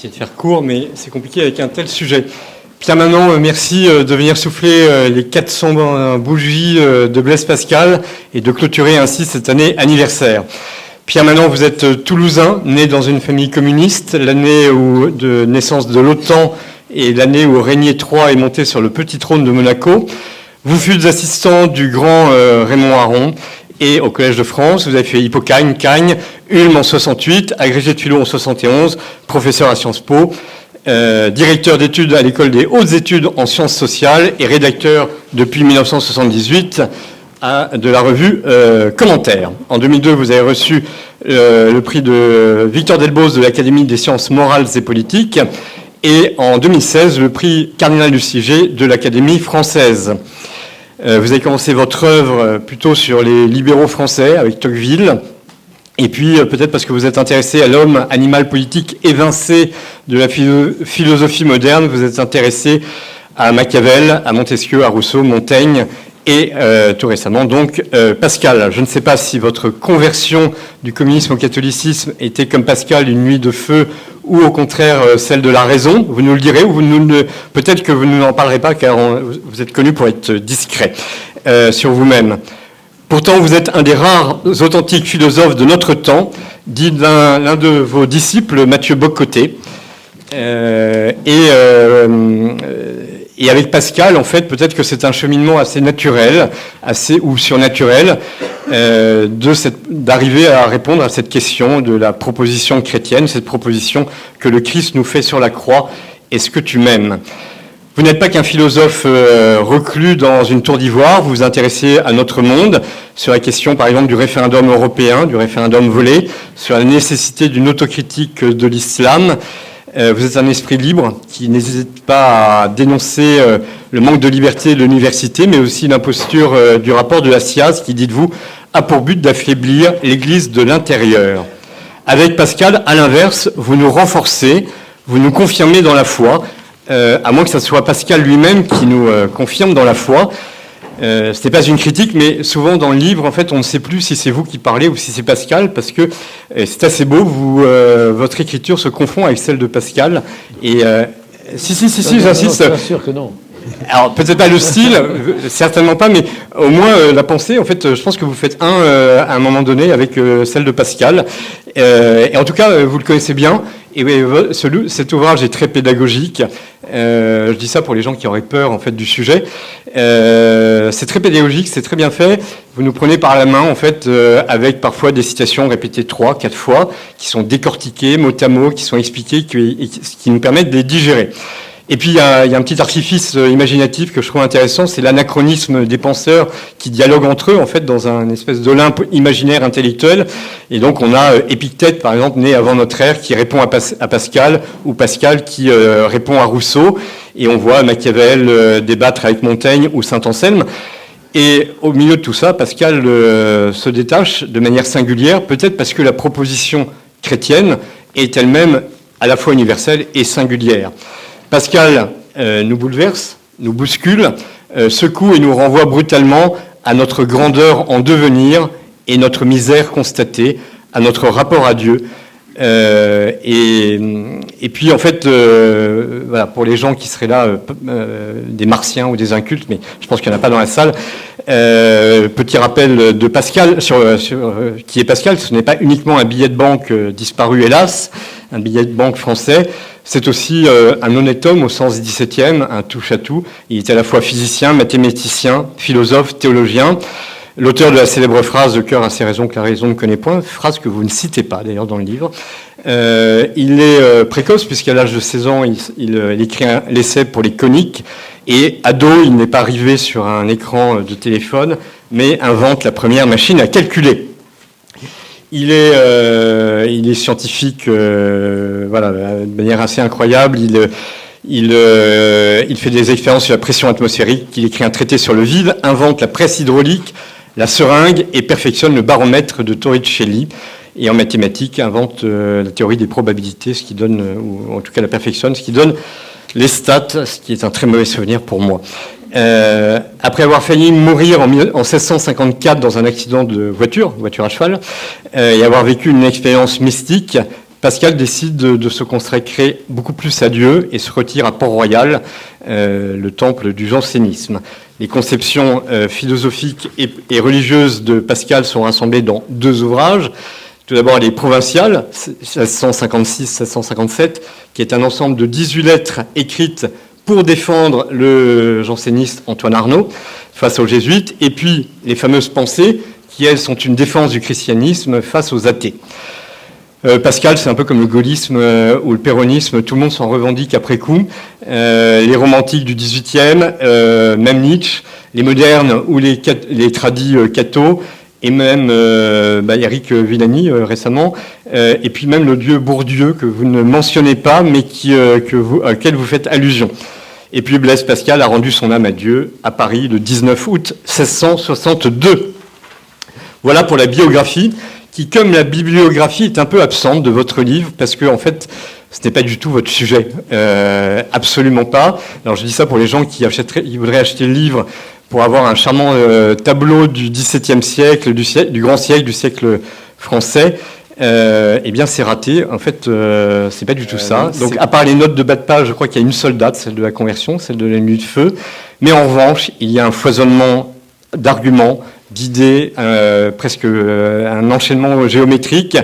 essayer de faire court, mais c'est compliqué avec un tel sujet. Pierre Manon, merci de venir souffler les 400 bougies de Blaise Pascal et de clôturer ainsi cette année anniversaire. Pierre Manon, vous êtes toulousain, né dans une famille communiste, l'année de naissance de l'OTAN et l'année où Régnier III est monté sur le petit trône de Monaco. Vous fûtes assistant du grand Raymond Aron et au Collège de France. Vous avez fait Hippocagne, Cagne, Ulm en 68, agrégé de philo en 71, professeur à Sciences Po, directeur d'études à l'école des hautes études en sciences sociales et rédacteur depuis 1978 de la revue Commentaire. En 2002, vous avez reçu le prix de Victor Delbos de l'Académie des sciences morales et politiques et en 2016, le prix Cardinal Lustiger de l'Académie française. Vous avez commencé votre œuvre plutôt sur les libéraux français avec Tocqueville. Et puis, peut-être parce que vous êtes intéressé à l'homme animal politique évincé de la philosophie moderne, vous êtes intéressé à Machiavel, à Montesquieu, à Rousseau, Montaigne et tout récemment donc Pascal. Je ne sais pas si votre conversion du communisme au catholicisme était comme Pascal une nuit de feu ou au contraire celle de la raison. Vous nous le direz ou peut-être que vous ne nous en parlerez pas car vous êtes connu pour être discret sur vous-même. Pourtant, vous êtes un des rares authentiques philosophes de notre temps, dit l'un de vos disciples, Mathieu Bock-Côté. Et avec Pascal, en fait, peut-être que c'est un cheminement assez naturel, ou surnaturel, d'arriver à répondre à cette question de la proposition chrétienne, cette proposition que le Christ nous fait sur la croix. Est-ce que tu m'aimes ? Vous n'êtes pas qu'un philosophe reclus dans une tour d'ivoire, vous vous intéressez à notre monde, sur la question par exemple du référendum européen, du référendum volé, sur la nécessité d'une autocritique de l'islam. Vous êtes un esprit libre qui n'hésite pas à dénoncer le manque de liberté de l'université, mais aussi l'imposture du rapport de la SIAZ qui, dites-vous, a pour but d'affaiblir l'Église de l'intérieur. Avec Pascal, à l'inverse, vous nous renforcez, vous nous confirmez dans la foi, à moins que ce soit Pascal lui-même qui nous confirme dans la foi. Ce n'est pas une critique, mais souvent dans le livre, en fait, on ne sait plus si c'est vous qui parlez ou si c'est Pascal, parce que c'est assez beau, votre écriture se confond avec celle de Pascal. Et si, j'insiste. Je suis sûr que non. Alors, peut-être pas le style, certainement pas, mais au moins la pensée, en fait, je pense que vous faites à un moment donné avec celle de Pascal. Et en tout cas, vous le connaissez bien. Et cet ouvrage est très pédagogique. Je dis ça pour les gens qui auraient peur en fait du sujet. C'est très pédagogique, c'est très bien fait. Vous nous prenez par la main en fait avec parfois des citations répétées 3, 4 fois, qui sont décortiquées mot à mot, qui sont expliquées, qui nous permettent de les digérer. Et puis il y a un petit artifice imaginatif que je trouve intéressant, c'est l'anachronisme des penseurs qui dialoguent entre eux en fait dans un espèce d'Olympe imaginaire intellectuel. Et donc on a Épictète par exemple né avant notre ère qui répond à Pascal ou Pascal qui répond à Rousseau. Et on voit Machiavel débattre avec Montaigne ou Saint-Anselme. Et au milieu de tout ça, Pascal se détache de manière singulière, peut-être parce que la proposition chrétienne est elle-même à la fois universelle et singulière. Pascal nous bouleverse, nous bouscule, secoue et nous renvoie brutalement à notre grandeur en devenir et notre misère constatée, à notre rapport à Dieu. Et puis en fait, voilà, pour les gens qui seraient là, des martiens ou des incultes, mais je pense qu'il n'y en a pas dans la salle, petit rappel de Pascal, qui est Pascal, ce n'est pas uniquement un billet de banque disparu hélas, un billet de banque français, c'est aussi un honnête homme au sens XVIIe, un touche-à-tout. Il est à la fois physicien, mathématicien, philosophe, théologien. L'auteur de la célèbre phrase « Le cœur a ses raisons que la raison ne connaît point », phrase que vous ne citez pas d'ailleurs dans le livre. Il est précoce puisqu'à l'âge de 16 ans, il écrit l'essai pour les coniques. Et ado, il n'est pas arrivé sur un écran de téléphone, mais invente la première machine à calculer. Il est scientifique, voilà, de manière assez incroyable. Il fait des expériences sur la pression atmosphérique. Il écrit un traité sur le vide, invente la presse hydraulique, la seringue et perfectionne le baromètre de Torricelli. Et en mathématiques, invente la théorie des probabilités, ce qui donne, ou en tout cas la perfectionne, ce qui donne les stats, ce qui est un très mauvais souvenir pour moi. Après avoir failli mourir en 1654 dans un accident de voiture à cheval, et avoir vécu une expérience mystique, Pascal décide de se consacrer beaucoup plus à Dieu et se retire à Port-Royal, le temple du jansénisme. Les conceptions philosophiques et religieuses de Pascal sont rassemblées dans 2 ouvrages. Tout d'abord, les Provinciales, 1656-1657, qui est un ensemble de 18 lettres écrites pour défendre le janséniste Antoine Arnauld face aux jésuites, et puis les fameuses Pensées, qui, elles, sont une défense du christianisme face aux athées. Pascal, c'est un peu comme le gaullisme ou le péronisme, tout le monde s'en revendique après coup. Les romantiques du XVIIIe, même Nietzsche, les modernes ou les tradis cathos, et même Eric Villani récemment, et puis même le dieu Bourdieu que vous ne mentionnez pas, mais auquel vous faites allusion. Et puis Blaise Pascal a rendu son âme à Dieu à Paris le 19 août 1662. Voilà pour la biographie, qui, comme la bibliographie, est un peu absente de votre livre, parce que, en fait, ce n'est pas du tout votre sujet. Absolument pas. Alors, je dis ça pour les gens qui voudraient acheter le livre pour avoir un charmant tableau du XVIIe siècle, du grand siècle, du siècle français. Eh bien, c'est raté. En fait, c'est pas du tout ça. Donc, à part les notes de bas de page, je crois qu'il y a une seule date, celle de la conversion, celle de la nuit de feu. Mais en revanche, il y a un foisonnement d'arguments, d'idées, presque un enchaînement géométrique.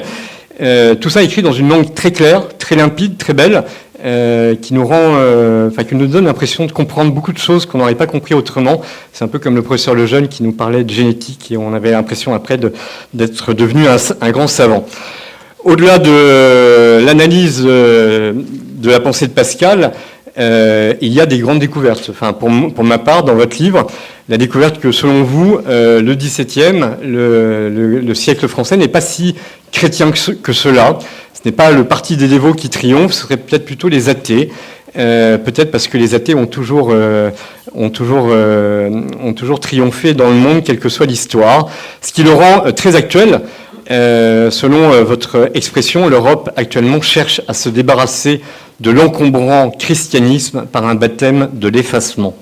Tout ça écrit dans une langue très claire, très limpide, très belle, qui nous donne l'impression de comprendre beaucoup de choses qu'on n'aurait pas compris autrement. C'est un peu comme le professeur Lejeune qui nous parlait de génétique et on avait l'impression après d'être devenu un grand savant. Au-delà de l'analyse de la pensée de Pascal, il y a des grandes découvertes. Enfin, pour ma part, dans votre livre, la découverte que, selon vous, le XVIIe, le siècle français n'est pas si chrétien que cela. Ce n'est pas le parti des dévots qui triomphe, ce serait peut-être plutôt les athées. Peut-être parce que les athées ont toujours triomphé dans le monde, quelle que soit l'histoire. Ce qui le rend très actuel. Selon votre expression, l'Europe actuellement cherche à se débarrasser de l'encombrant christianisme par un baptême de l'effacement.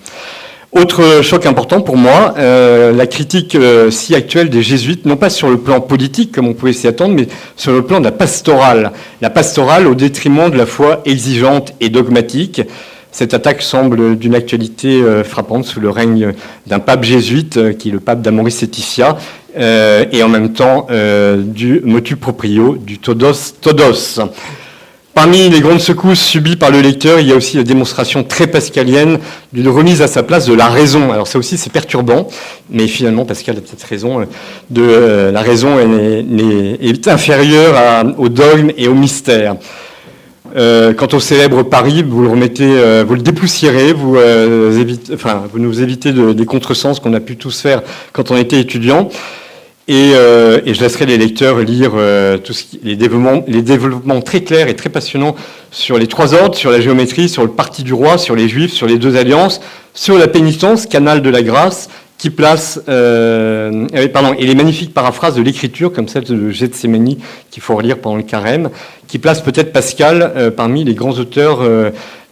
Autre choc important pour moi, la critique si actuelle des jésuites, non pas sur le plan politique comme on pouvait s'y attendre, mais sur le plan de la pastorale. La pastorale au détriment de la foi exigeante et dogmatique. Cette attaque semble d'une actualité frappante sous le règne d'un pape jésuite, qui est le pape d'Amoris Laetitia, et en même temps du motu proprio, du todos todos. Parmi les grandes secousses subies par le lecteur, il y a aussi la démonstration très pascalienne d'une remise à sa place de la raison. Alors ça aussi c'est perturbant, mais finalement Pascal a peut-être raison, la raison est inférieure au dogme et au mystère. Quant au célèbre Paris, vous le dépoussiérez, vous nous évitez des contresens qu'on a pu tous faire quand on était étudiant. Et je laisserai les lecteurs lire les développements très clairs et très passionnants sur les 3 ordres, sur la géométrie, sur le parti du roi, sur les Juifs, sur les 2 alliances, sur la pénitence, canal de la grâce, qui place, et les magnifiques paraphrases de l'Écriture, comme celle de Gethsémani, qu'il faut relire pendant le carême, qui place peut-être Pascal parmi les grands auteurs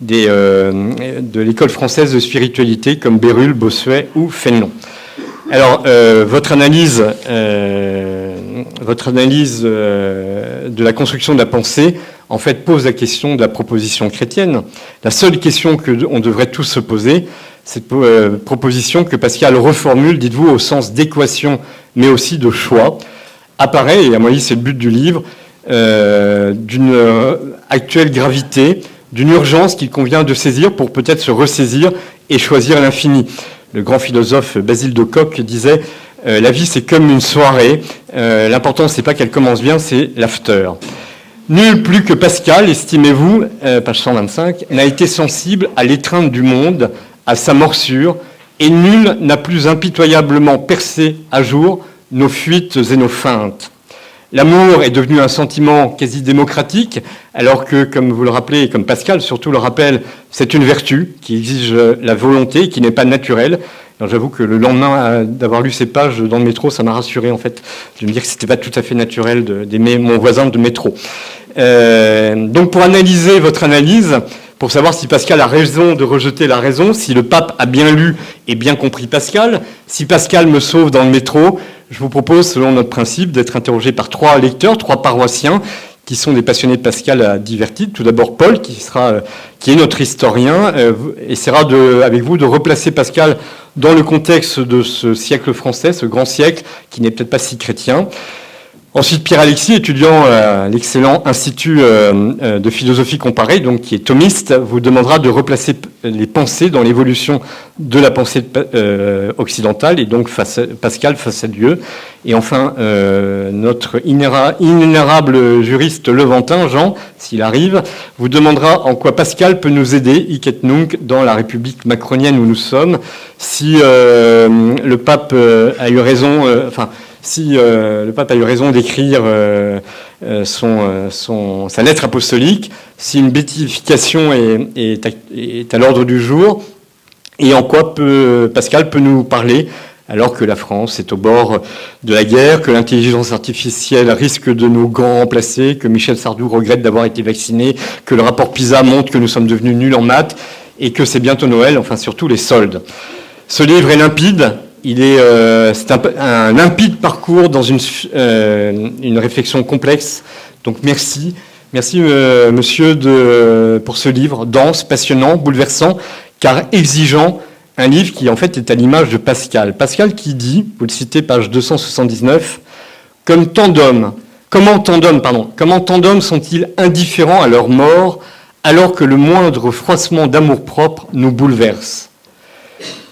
de l'école française de spiritualité, comme Bérulle, Bossuet ou Fénelon. Alors, votre analyse de la construction de la pensée, en fait, pose la question de la proposition chrétienne. La seule question qu'on devrait tous se poser, cette proposition que Pascal reformule, dites-vous, au sens d'équation, mais aussi de choix, apparaît, et à mon avis c'est le but du livre, d'une actuelle gravité, d'une urgence qu'il convient de saisir pour peut-être se ressaisir et choisir l'infini. Le grand philosophe Basile de Kock disait « La vie, c'est comme une soirée. L'important, c'est pas qu'elle commence bien, c'est l'after. » Nul plus que Pascal, estimez-vous, page 125, n'a été sensible à l'étreinte du monde, à sa morsure, et nul n'a plus impitoyablement percé à jour nos fuites et nos feintes. L'amour est devenu un sentiment quasi démocratique, alors que, comme vous le rappelez, et comme Pascal surtout le rappelle, c'est une vertu qui exige la volonté, qui n'est pas naturelle. Alors j'avoue que le lendemain d'avoir lu ces pages dans le métro, ça m'a rassuré en fait, de me dire que c'était pas tout à fait naturel d'aimer mon voisin de métro. Donc pour analyser votre analyse, pour savoir si Pascal a raison de rejeter la raison, si le pape a bien lu et bien compris Pascal, si Pascal me sauve dans le métro, je vous propose, selon notre principe, d'être interrogé par 3 lecteurs, 3 paroissiens, qui sont des passionnés de Pascal à divers titres. Tout d'abord, Paul, qui est notre historien, essaiera avec vous de replacer Pascal dans le contexte de ce siècle français, ce grand siècle, qui n'est peut-être pas si chrétien. Ensuite, Pierre-Alexis, étudiant à l'excellent Institut de philosophie comparée, donc qui est thomiste, vous demandera de replacer les pensées dans l'évolution de la pensée occidentale, et donc Pascal face à Dieu. Et enfin, notre inénarrable juriste levantin, Jean, s'il arrive, vous demandera en quoi Pascal peut nous aider, hic et nunc, dans la République macronienne où nous sommes, si le pape a eu raison... Si le pape a eu raison d'écrire sa lettre apostolique, si une béatification est à l'ordre du jour, et en quoi Pascal peut nous parler alors que la France est au bord de la guerre, que l'intelligence artificielle risque de nous grand remplacer, que Michel Sardou regrette d'avoir été vacciné, que le rapport PISA montre que nous sommes devenus nuls en maths, et que c'est bientôt Noël, enfin surtout les soldes. Ce livre est limpide. C'est un limpide parcours dans une réflexion complexe. Donc merci monsieur pour ce livre dense, passionnant, bouleversant, car exigeant, un livre qui en fait est à l'image de Pascal. Pascal qui dit, vous le citez, page 279, comment tant d'hommes sont-ils indifférents à leur mort alors que le moindre froissement d'amour-propre nous bouleverse.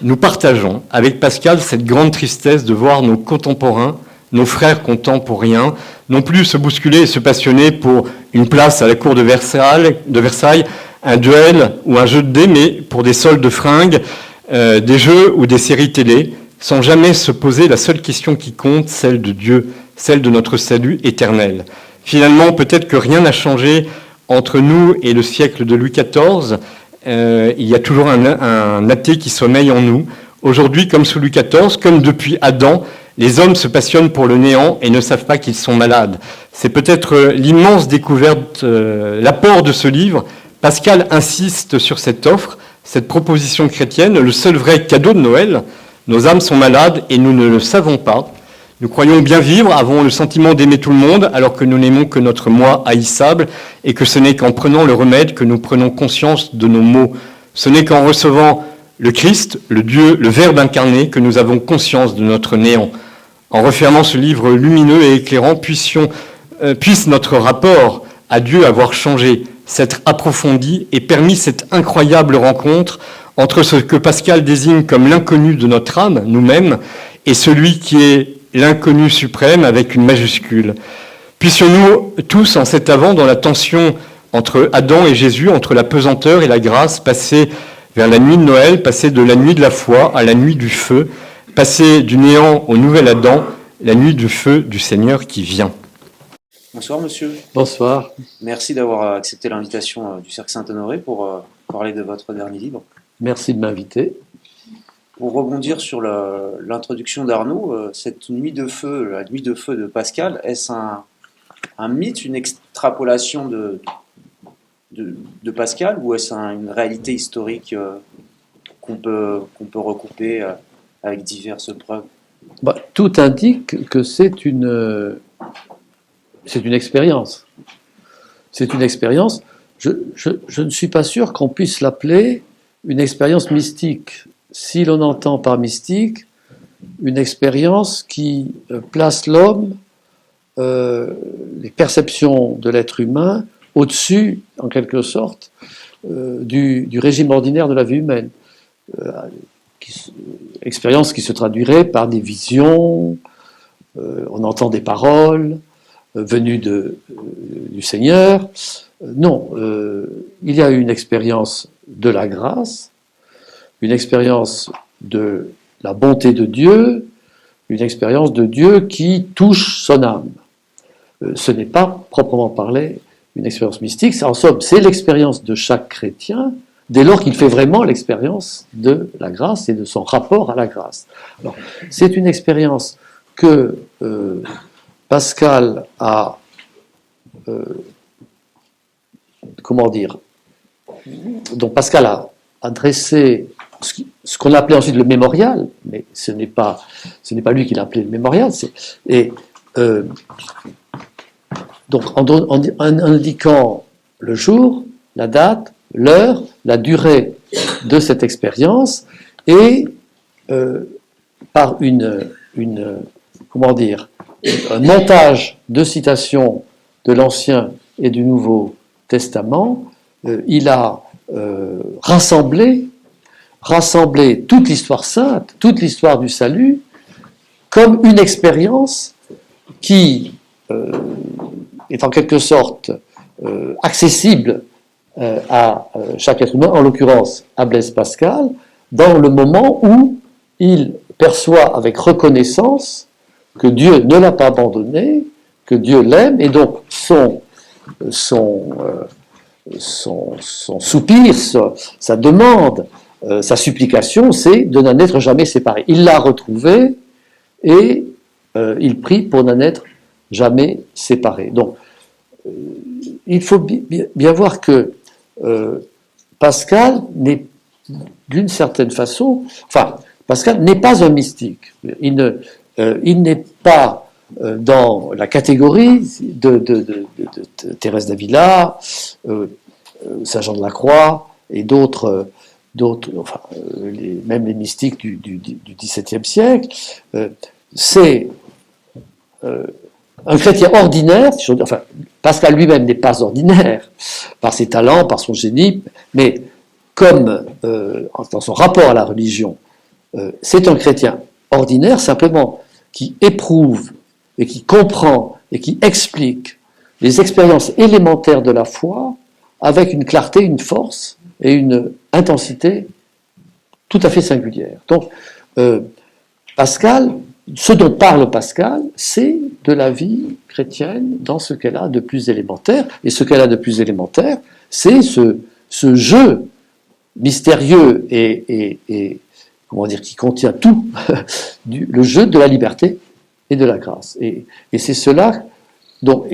Nous partageons avec Pascal cette grande tristesse de voir nos contemporains, nos frères comptant pour rien, non plus se bousculer et se passionner pour une place à la cour de Versailles, un duel ou un jeu de dés, mais pour des soldes de fringues, des jeux ou des séries télé, sans jamais se poser la seule question qui compte, celle de Dieu, celle de notre salut éternel. Finalement, peut-être que rien n'a changé entre nous et le siècle de Louis XIV. Il y a toujours un athée qui sommeille en nous. Aujourd'hui, comme sous Louis XIV, comme depuis Adam, les hommes se passionnent pour le néant et ne savent pas qu'ils sont malades. C'est peut-être l'immense découverte, l'apport de ce livre. Pascal insiste sur cette offre, cette proposition chrétienne, le seul vrai cadeau de Noël. Nos âmes sont malades et nous ne le savons pas. Nous croyons bien vivre, avons le sentiment d'aimer tout le monde, alors que nous n'aimons que notre moi haïssable, et que ce n'est qu'en prenant le remède que nous prenons conscience de nos maux. Ce n'est qu'en recevant le Christ, le Dieu, le Verbe incarné, que nous avons conscience de notre néant. En refermant ce livre lumineux et éclairant, puisse notre rapport à Dieu avoir changé, s'être approfondi et permis cette incroyable rencontre entre ce que Pascal désigne comme l'inconnu de notre âme, nous-mêmes, et celui qui est l'inconnu suprême avec une majuscule. Puissions-nous tous, en cet avant, dans la tension entre Adam et Jésus, entre la pesanteur et la grâce, passer vers la nuit de Noël, passer de la nuit de la foi à la nuit du feu, passer du néant au nouvel Adam, la nuit du feu du Seigneur qui vient. Bonsoir monsieur. Bonsoir. Merci d'avoir accepté l'invitation du Cercle Saint-Honoré pour parler de votre dernier livre. Merci de m'inviter. Pour rebondir sur l'introduction d'Arnaud, cette nuit de feu, la nuit de feu de Pascal, est-ce un mythe, une extrapolation de Pascal, ou est-ce une réalité historique qu'on peut recouper avec diverses preuves? Tout indique que c'est une expérience. C'est une expérience. Je ne suis pas sûr qu'on puisse l'appeler une expérience mystique. Si l'on entend par mystique une expérience qui place l'homme, les perceptions de l'être humain, au-dessus, en quelque sorte, du régime ordinaire de la vie humaine. Expérience qui se traduirait par des visions, on entend des paroles venues du Seigneur. Non, il y a une expérience de la grâce, une expérience de la bonté de Dieu, une expérience de Dieu qui touche son âme. Ce n'est pas, proprement parlé, une expérience mystique. En somme, c'est l'expérience de chaque chrétien, dès lors qu'il fait vraiment l'expérience de la grâce et de son rapport à la grâce. Alors, c'est une expérience que Pascal a, dont Pascal a adressé ce qu'on appelait ensuite le mémorial, mais ce n'est pas lui qui l'a appelé le mémorial, Donc en indiquant le jour, la date, l'heure, la durée de cette expérience, et par comment dire, un montage de citations de l'Ancien et du Nouveau Testament, il a rassemblé toute l'histoire sainte, toute l'histoire du salut, comme une expérience qui est en quelque sorte accessible à chaque être humain, en l'occurrence à Blaise Pascal, dans le moment où il perçoit avec reconnaissance que Dieu ne l'a pas abandonné, que Dieu l'aime, et donc son soupir, sa demande, sa supplication, c'est de n'en être jamais séparé. Il l'a retrouvé et il prie pour n'en être jamais séparé. Donc, il faut bien voir que Pascal n'est, d'une certaine façon, Pascal n'est pas un mystique. Il n'est pas dans la catégorie de Thérèse d'Avila, Saint Jean de la Croix et d'autres, même les mystiques du XVIIe siècle. C'est un chrétien ordinaire. Pascal lui-même n'est pas ordinaire par ses talents, par son génie, mais comme dans son rapport à la religion, c'est un chrétien ordinaire, simplement qui éprouve et qui comprend et qui explique les expériences élémentaires de la foi avec une clarté, une force et une intensité tout à fait singulière. Donc, Pascal, ce dont parle Pascal, c'est de la vie chrétienne dans ce qu'elle a de plus élémentaire. Et ce qu'elle a de plus élémentaire, c'est ce jeu mystérieux et comment dire, qui contient tout, le jeu de la liberté et de la grâce. Et c'est cela, donc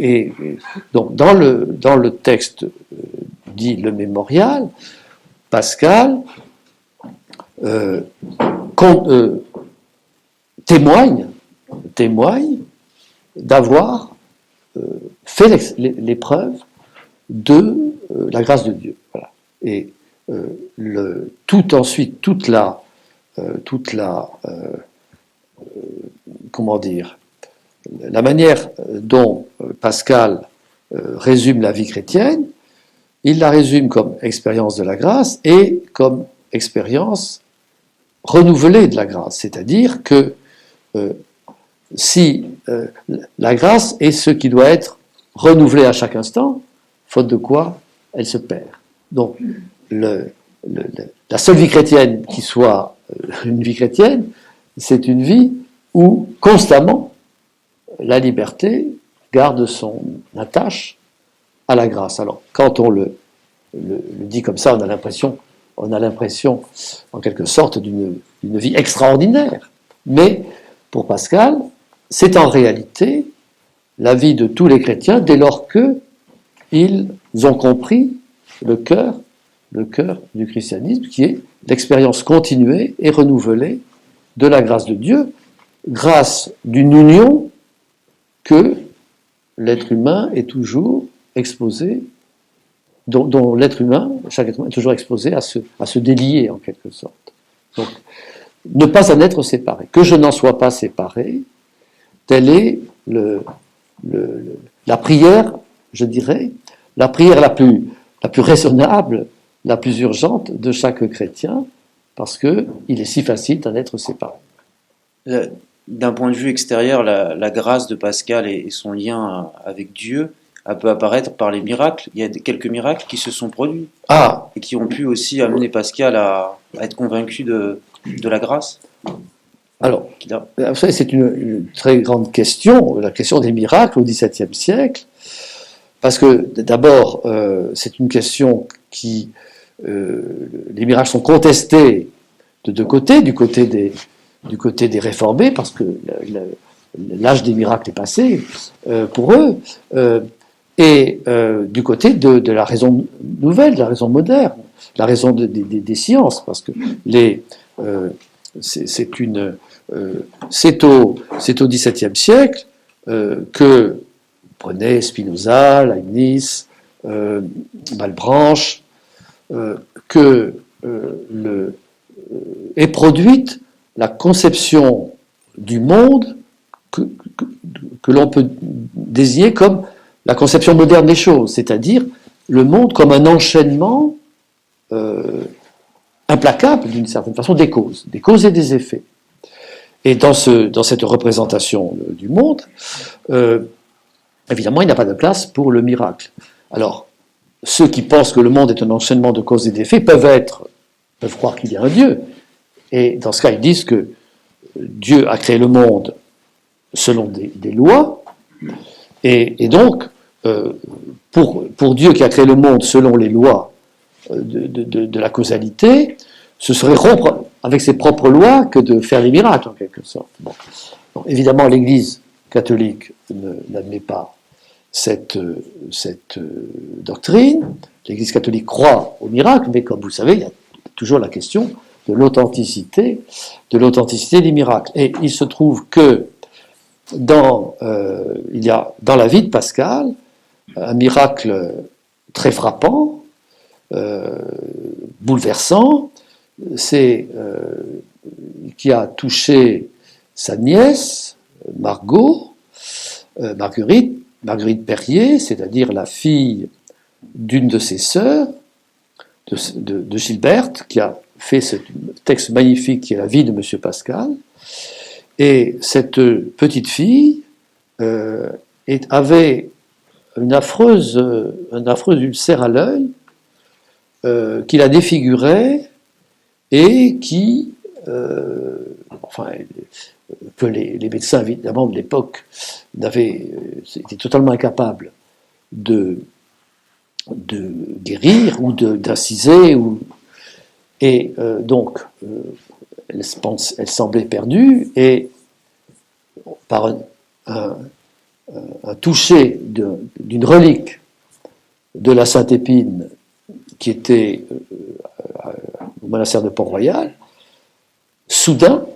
dans le texte dit le mémorial, Pascal témoigne d'avoir fait l'épreuve de la grâce de Dieu. Voilà. Et toute la comment dire, la manière dont Pascal résume la vie chrétienne, il la résume comme expérience de la grâce et comme expérience renouvelée de la grâce. C'est-à-dire que si la grâce est ce qui doit être renouvelé à chaque instant, faute de quoi elle se perd. Donc, la seule vie chrétienne qui soit une vie chrétienne, c'est une vie où constamment la liberté garde son attache à la grâce. Alors, quand on le dit comme ça, on a l'impression en quelque sorte d'une vie extraordinaire. Mais pour Pascal, c'est en réalité la vie de tous les chrétiens dès lors qu'ils ont compris le cœur du christianisme, qui est l'expérience continuée et renouvelée de la grâce de Dieu, grâce d'une union que l'être humain est toujours exposé, dont l'être humain, chaque être humain est toujours exposé à se délier en quelque sorte. Donc, ne pas en être séparé. Que je n'en sois pas séparé, telle est la prière, je dirais, la prière la plus raisonnable, la plus urgente de chaque chrétien, parce qu'il est si facile d'en être séparé. D'un point de vue extérieur, la grâce de Pascal et son lien avec Dieu, elle peut apparaître par les miracles. Il y a quelques miracles qui se sont produits et qui ont pu aussi amener Pascal à être convaincu de la grâce. Alors, c'est une très grande question, la question des miracles au XVIIe siècle, parce que d'abord, c'est une question qui... les miracles sont contestés de deux côtés, du côté des réformés, parce que l'âge des miracles est passé pour eux, et du côté de la raison nouvelle, de la raison moderne, la raison des sciences, parce que c'est au XVIIe siècle que prenez Spinoza, Leibniz, Malebranche, est produite la conception du monde que l'on peut désigner comme la conception moderne des choses, c'est-à-dire le monde comme un enchaînement implacable, d'une certaine façon, des causes et des effets. Et dans cette représentation du monde, évidemment, il n'y a pas de place pour le miracle. Alors, ceux qui pensent que le monde est un enchaînement de causes et d'effets peuvent croire qu'il y a un Dieu. Et dans ce cas, ils disent que Dieu a créé le monde selon des lois, et donc, pour Dieu qui a créé le monde selon les lois de la causalité, ce serait rompre avec ses propres lois que de faire des miracles, en quelque sorte. Bon. Donc, évidemment, l'Église catholique n'admet pas cette doctrine. L'Église catholique croit au miracle, mais comme vous savez, il y a toujours la question de l'authenticité des miracles. Et il se trouve que il y a dans la vie de Pascal un miracle très frappant, bouleversant, c'est qui a touché sa nièce, Marguerite Perrier, c'est-à-dire la fille d'une de ses sœurs, de Gilberte, qui a fait ce texte magnifique qui est la vie de M. Pascal. Et cette petite fille avait une affreuse ulcère à l'œil qui la défigurait et que les médecins, évidemment, de l'époque étaient totalement incapables de guérir ou d'inciser. Donc, elle semblait perdue, et par un toucher d'une relique de la Sainte Épine qui était au monastère de Port-Royal, soudain,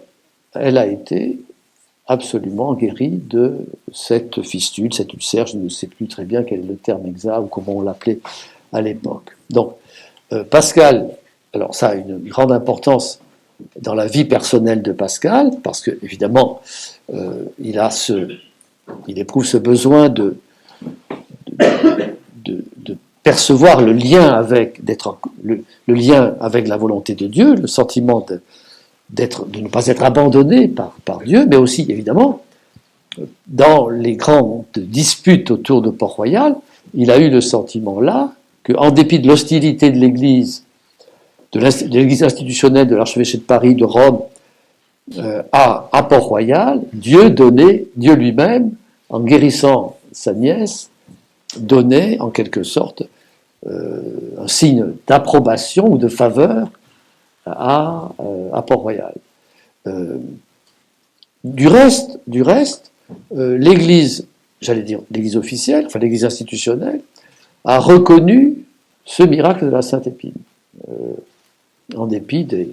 elle a été absolument guérie de cette fistule, cette ulcère, je ne sais plus très bien quel est le terme exact ou comment on l'appelait à l'époque. Donc, Pascal, alors ça a une grande importance dans la vie personnelle de Pascal, parce que évidemment, il éprouve ce besoin de percevoir le lien avec la volonté de Dieu, le sentiment de ne pas être abandonné par Dieu, mais aussi, évidemment, dans les grandes disputes autour de Port-Royal, il a eu le sentiment là qu'en dépit de l'hostilité de l'Église, de l'Église institutionnelle, de l'archevêché de Paris, de Rome, à Port-Royal, Dieu lui-même, en guérissant sa nièce, donnait en quelque sorte un signe d'approbation ou de faveur à Port-Royal. Du reste, l'Église, j'allais dire l'Église officielle, enfin l'Église institutionnelle, a reconnu ce miracle de la Sainte Épine, en dépit des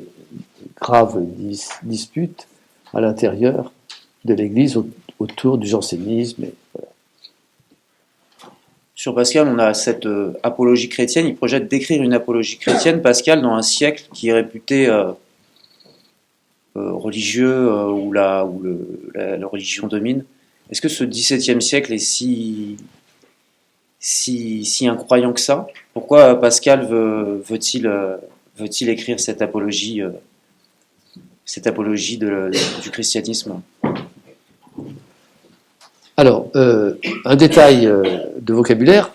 graves disputes à l'intérieur de l'Église autour du jansénisme. Voilà. Sur Pascal, on a cette apologie chrétienne. Il projette d'écrire une apologie chrétienne, Pascal, dans un siècle qui est réputé religieux, où la religion domine. Est-ce que ce XVIIe siècle est si incroyant que ça? Pourquoi Pascal veut-il écrire cette apologie du christianisme? Alors, un détail de vocabulaire,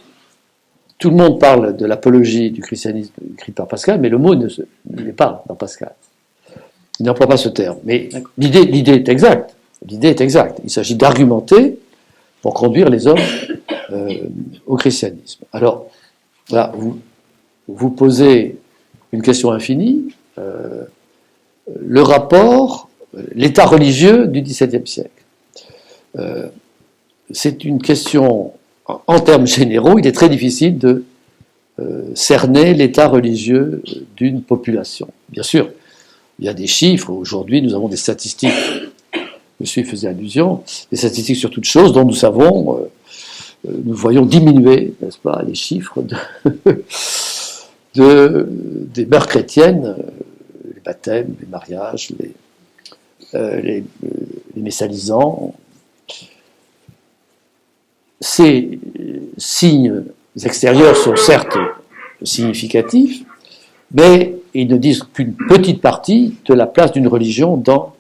tout le monde parle de l'apologie du christianisme écrite par Pascal, mais le mot n'est pas dans Pascal. Il n'emploie pas ce terme. Mais l'idée est exacte. L'idée est exacte. Il s'agit d'argumenter pour conduire les hommes au christianisme. Alors, là, vous posez une question infinie. Le rapport, l'état religieux du XVIIe siècle. C'est une question, en termes généraux, il est très difficile de cerner l'état religieux d'une population. Bien sûr, il y a des chiffres. Aujourd'hui, nous avons des statistiques, monsieur faisait allusion, des statistiques sur toutes choses dont nous savons nous voyons diminuer, n'est-ce pas, les chiffres des mœurs chrétiennes, les baptêmes, les mariages, les messalisants. Ces signes extérieurs sont certes significatifs, mais ils ne disent qu'une petite partie de la place d'une religion dans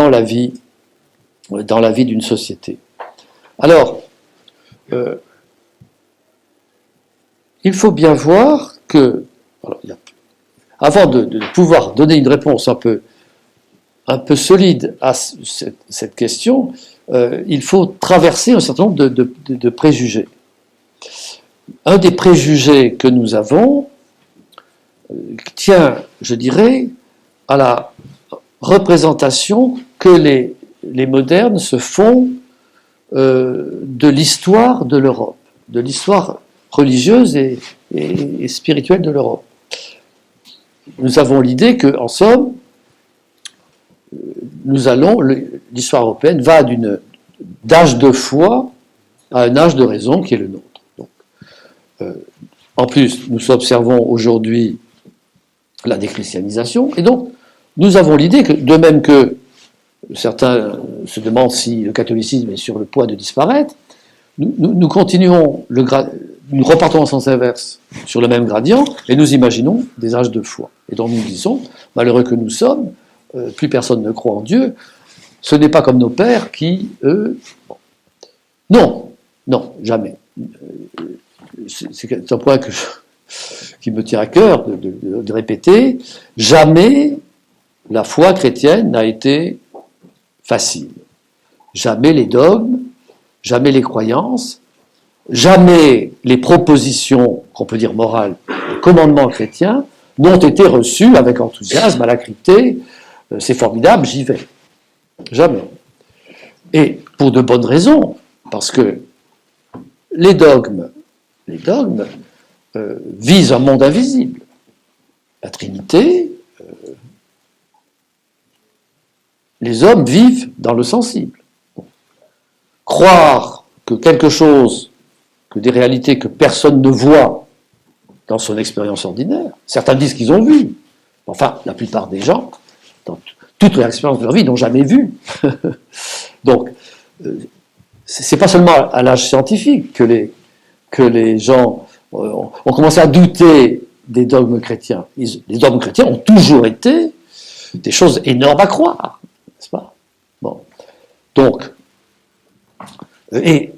la vie d'une société. Alors, il faut bien voir que, avant de pouvoir donner une réponse un peu solide à cette question, il faut traverser un certain nombre de préjugés. Un des préjugés que nous avons tient, je dirais, à la représentation que les modernes se font de l'histoire de l'Europe, de l'histoire religieuse et spirituelle de l'Europe. Nous avons l'idée que, en somme, l'histoire européenne va d'âge de foi à un âge de raison qui est le nôtre. Donc, en plus, nous observons aujourd'hui la déchristianisation, et donc nous avons l'idée que, de même que certains se demandent si le catholicisme est sur le point de disparaître, nous continuons, nous repartons en sens inverse sur le même gradient, et nous imaginons des âges de foi. Et donc nous disons, malheureux que nous sommes, plus personne ne croit en Dieu, ce n'est pas comme nos pères qui, eux... Bon. Non, jamais. C'est un point qui me tient à cœur de répéter. Jamais la foi chrétienne n'a été facile. Jamais les dogmes, jamais les croyances, jamais les propositions, qu'on peut dire morales, les commandements chrétiens, n'ont été reçus avec enthousiasme, à la cryptée. C'est formidable, j'y vais. Jamais. Et pour de bonnes raisons, parce que les dogmes visent un monde invisible. La Trinité, les hommes vivent dans le sensible. Croire que quelque chose, que des réalités que personne ne voit dans son expérience ordinaire, certains disent qu'ils ont vu, enfin, la plupart des gens, dans toute leur expérience de leur vie, n'ont jamais vu. Donc, c'est pas seulement à l'âge scientifique que les gens ont commencé à douter des dogmes chrétiens. Les dogmes chrétiens ont toujours été des choses énormes à croire, n'est-ce pas? Bon. Donc, et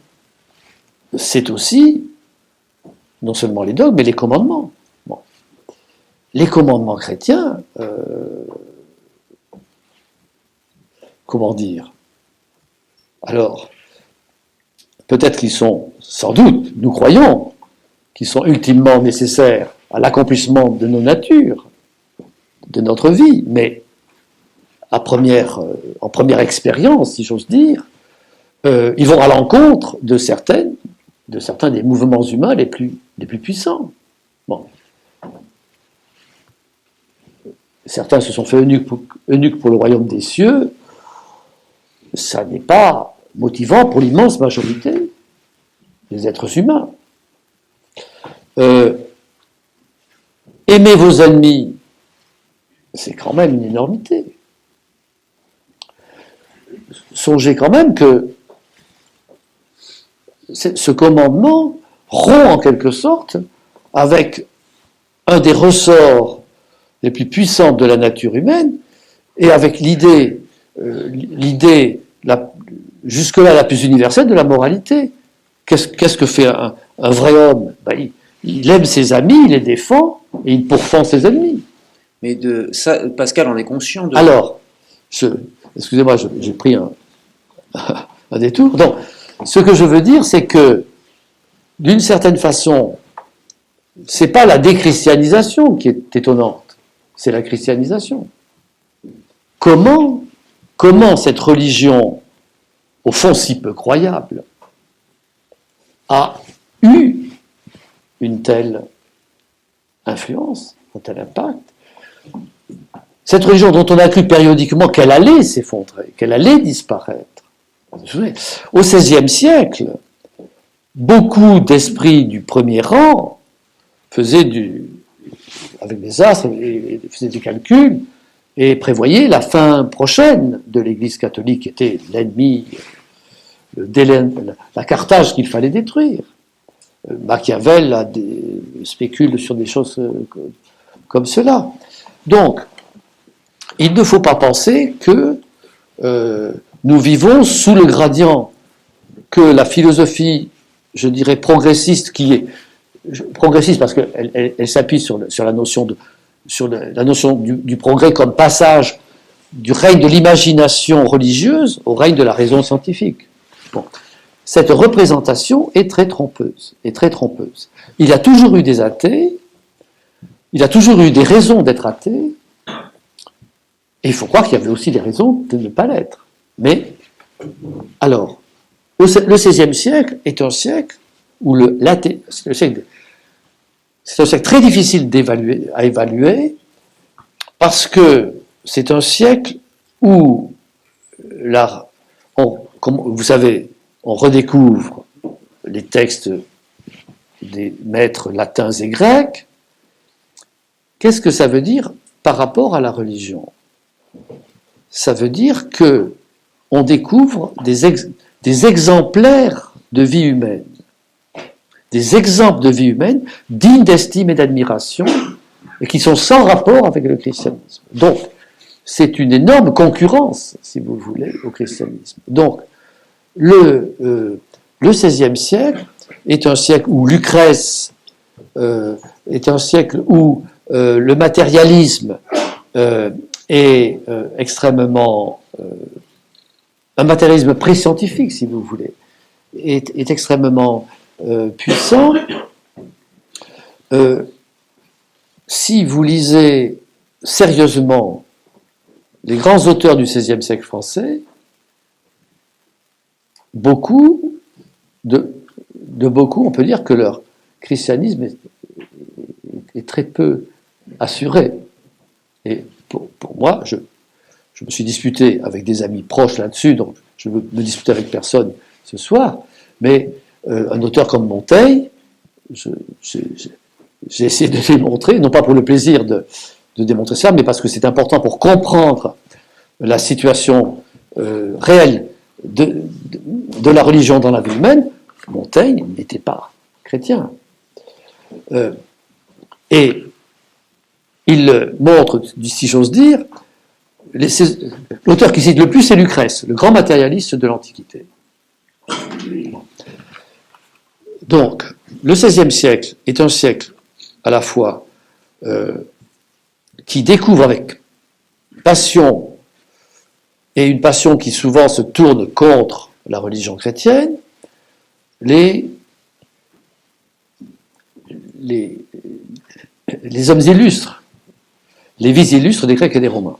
c'est aussi, non seulement les dogmes, mais les commandements. Bon. Les commandements chrétiens, comment dire? Alors, peut-être qu'ils sont, sans doute, nous croyons, qu'ils sont ultimement nécessaires à l'accomplissement de nos natures, de notre vie, mais en première expérience, si j'ose dire, ils vont à l'encontre de certains des mouvements humains les plus puissants. Bon. Certains se sont fait eunuques pour le royaume des cieux. Ça n'est pas motivant pour l'immense majorité des êtres humains. Aimez vos ennemis, c'est quand même une énormité. Songez quand même que ce commandement rompt en quelque sorte avec un des ressorts les plus puissants de la nature humaine et avec l'idée jusque-là la plus universelle de la moralité. Qu'est-ce que fait un vrai homme? Ben, il aime ses amis, il les défend et il pourfend ses ennemis. Mais de ça, Pascal en est conscient de... Alors, excusez-moi, j'ai pris un détour. Donc, ce que je veux dire, c'est que, d'une certaine façon, c'est pas la déchristianisation qui est étonnante, c'est la christianisation. Comment cette religion, au fond si peu croyable, a eu une telle influence, un tel impact? Cette religion dont on a cru périodiquement qu'elle allait s'effondrer, qu'elle allait disparaître. Au XVIe siècle, beaucoup d'esprits du premier rang faisaient avec les astres, faisaient des calculs et prévoyaient la fin prochaine de l'Église catholique, qui était l'ennemi, la Carthage qu'il fallait détruire. Machiavel spécule sur des choses comme cela. Donc, il ne faut pas penser que nous vivons sous le gradient que la philosophie, je dirais, progressiste, qui est progressiste parce qu'elle s'appuie sur la notion du progrès comme passage du règne de l'imagination religieuse au règne de la raison scientifique. Bon. Cette représentation est très trompeuse, Il y a toujours eu des athées, il y a toujours eu des raisons d'être athée, et il faut croire qu'il y avait aussi des raisons de ne pas l'être. Mais, alors, le XVIe siècle est un siècle où c'est un siècle très difficile à évaluer, parce que c'est un siècle où, comme vous savez, on redécouvre les textes des maîtres latins et grecs. Qu'est-ce que ça veut dire par rapport à la religion? Ça veut dire que on découvre des exemplaires de vie humaine, des exemples de vie humaine dignes d'estime et d'admiration, et qui sont sans rapport avec le christianisme. Donc, c'est une énorme concurrence, si vous voulez, au christianisme. Donc, le XVIe siècle est un siècle où Lucrèce est un siècle où le matérialisme est extrêmement un matérialisme pré-scientifique, si vous voulez, est extrêmement puissant. Si vous lisez sérieusement les grands auteurs du XVIe siècle français, beaucoup, on peut dire que leur christianisme est très peu assuré. Et pour moi, je me suis disputé avec des amis proches là-dessus, donc je ne veux me disputer avec personne ce soir, mais un auteur comme Montaigne, j'ai essayé de démontrer, non pas pour le plaisir de démontrer ça, mais parce que c'est important pour comprendre la situation réelle de la religion dans la vie humaine. Montaigne n'était pas chrétien. Et il montre, si j'ose dire, l'auteur qui cite le plus, c'est Lucrèce, le grand matérialiste de l'Antiquité. Donc, le XVIe siècle est un siècle à la fois qui découvre avec passion, et une passion qui souvent se tourne contre la religion chrétienne, les hommes illustres, les vies illustres des Grecs et des Romains.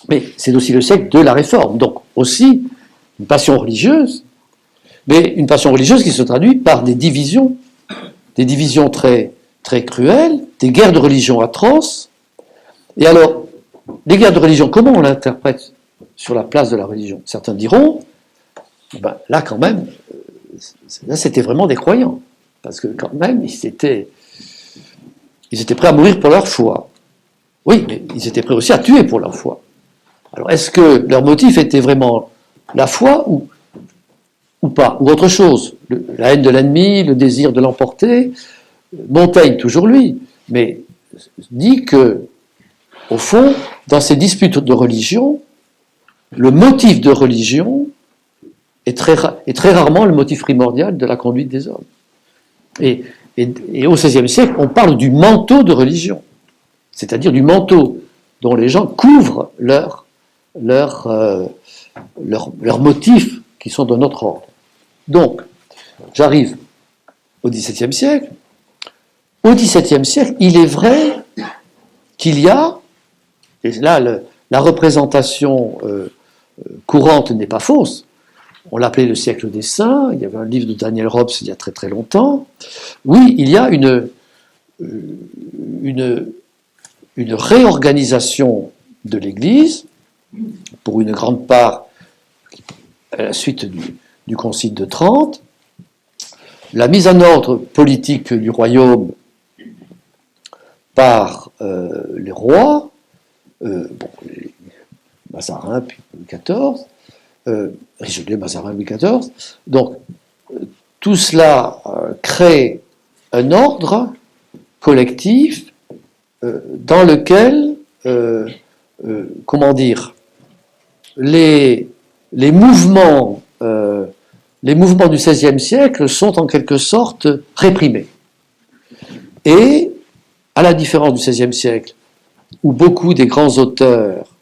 Mais c'est aussi le siècle de la Réforme, donc aussi une passion religieuse, mais une passion religieuse qui se traduit par des divisions très, très cruelles, des guerres de religion atroces. Et alors, les guerres de religion, comment on l'interprète sur la place de la religion? Certains diront, là quand même, là c'était vraiment des croyants, parce que quand même, ils étaient prêts à mourir pour leur foi. Oui, mais ils étaient prêts aussi à tuer pour leur foi. Alors, est-ce que leur motif était vraiment la foi ou pas, ou autre chose? La haine de l'ennemi, le désir de l'emporter. Montaigne, toujours lui, mais dit que, au fond, dans ces disputes de religion, le motif de religion est très rarement le motif primordial de la conduite des hommes. Et au XVIe siècle, on parle du manteau de religion, c'est-à-dire du manteau dont les gens couvrent leurs motifs qui sont de notre ordre. Donc, j'arrive au XVIIe siècle. Au XVIIe siècle, il est vrai qu'il y a, et là la représentation courante n'est pas fausse, on l'appelait le siècle des saints, il y avait un livre de Daniel Robs il y a très très longtemps. Oui, il y a une réorganisation de l'Église, pour une grande part, à la suite du Concile de Trente, la mise en ordre politique du royaume par les rois, les Mazarin puis Louis XIV, Richelieu, Mazarin, Louis XIV. Donc, tout cela crée un ordre collectif dans lequel, comment dire, les mouvements du XVIe siècle sont en quelque sorte réprimés. Et, à la différence du XVIe siècle, où beaucoup des grands auteurs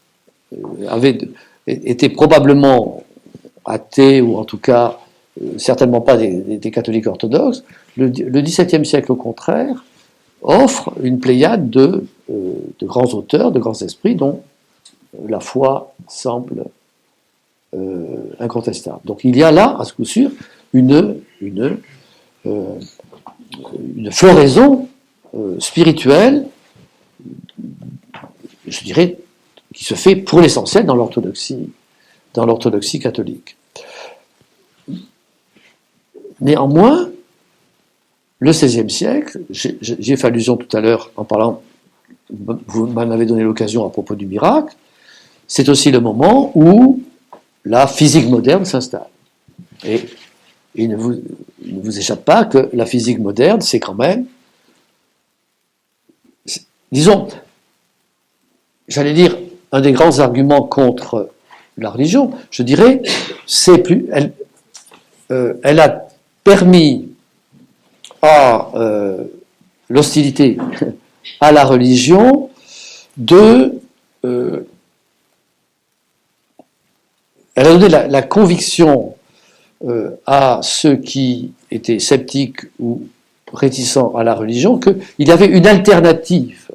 étaient probablement athées, ou en tout cas certainement pas des catholiques orthodoxes, le XVIIe siècle, au contraire, offre une pléiade de grands auteurs, de grands esprits, dont la foi semble incontestable. Donc il y a là, à ce coup sûr, une floraison spirituelle, je dirais, qui se fait pour l'essentiel dans l'orthodoxie catholique. Néanmoins, le XVIe siècle, j'y ai fait allusion tout à l'heure en parlant, vous m'en avez donné l'occasion à propos du miracle, c'est aussi le moment où la physique moderne s'installe. Et il ne vous échappe pas que la physique moderne, c'est quand même, disons, j'allais dire, un des grands arguments contre la religion, je dirais, elle a permis à l'hostilité à la religion elle a donné la conviction à ceux qui étaient sceptiques ou réticents à la religion qu'il y avait une alternative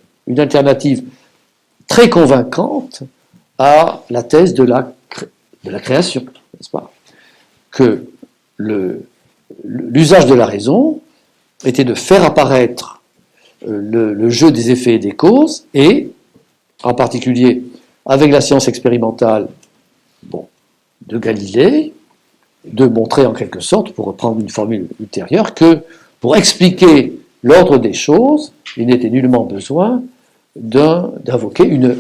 très convaincante à la thèse de la création, n'est-ce pas? Que l'usage de la raison était de faire apparaître le jeu des effets et des causes, et en particulier avec la science expérimentale de Galilée, de montrer en quelque sorte, pour reprendre une formule ultérieure, que pour expliquer l'ordre des choses, il n'était nullement besoin d'invoquer une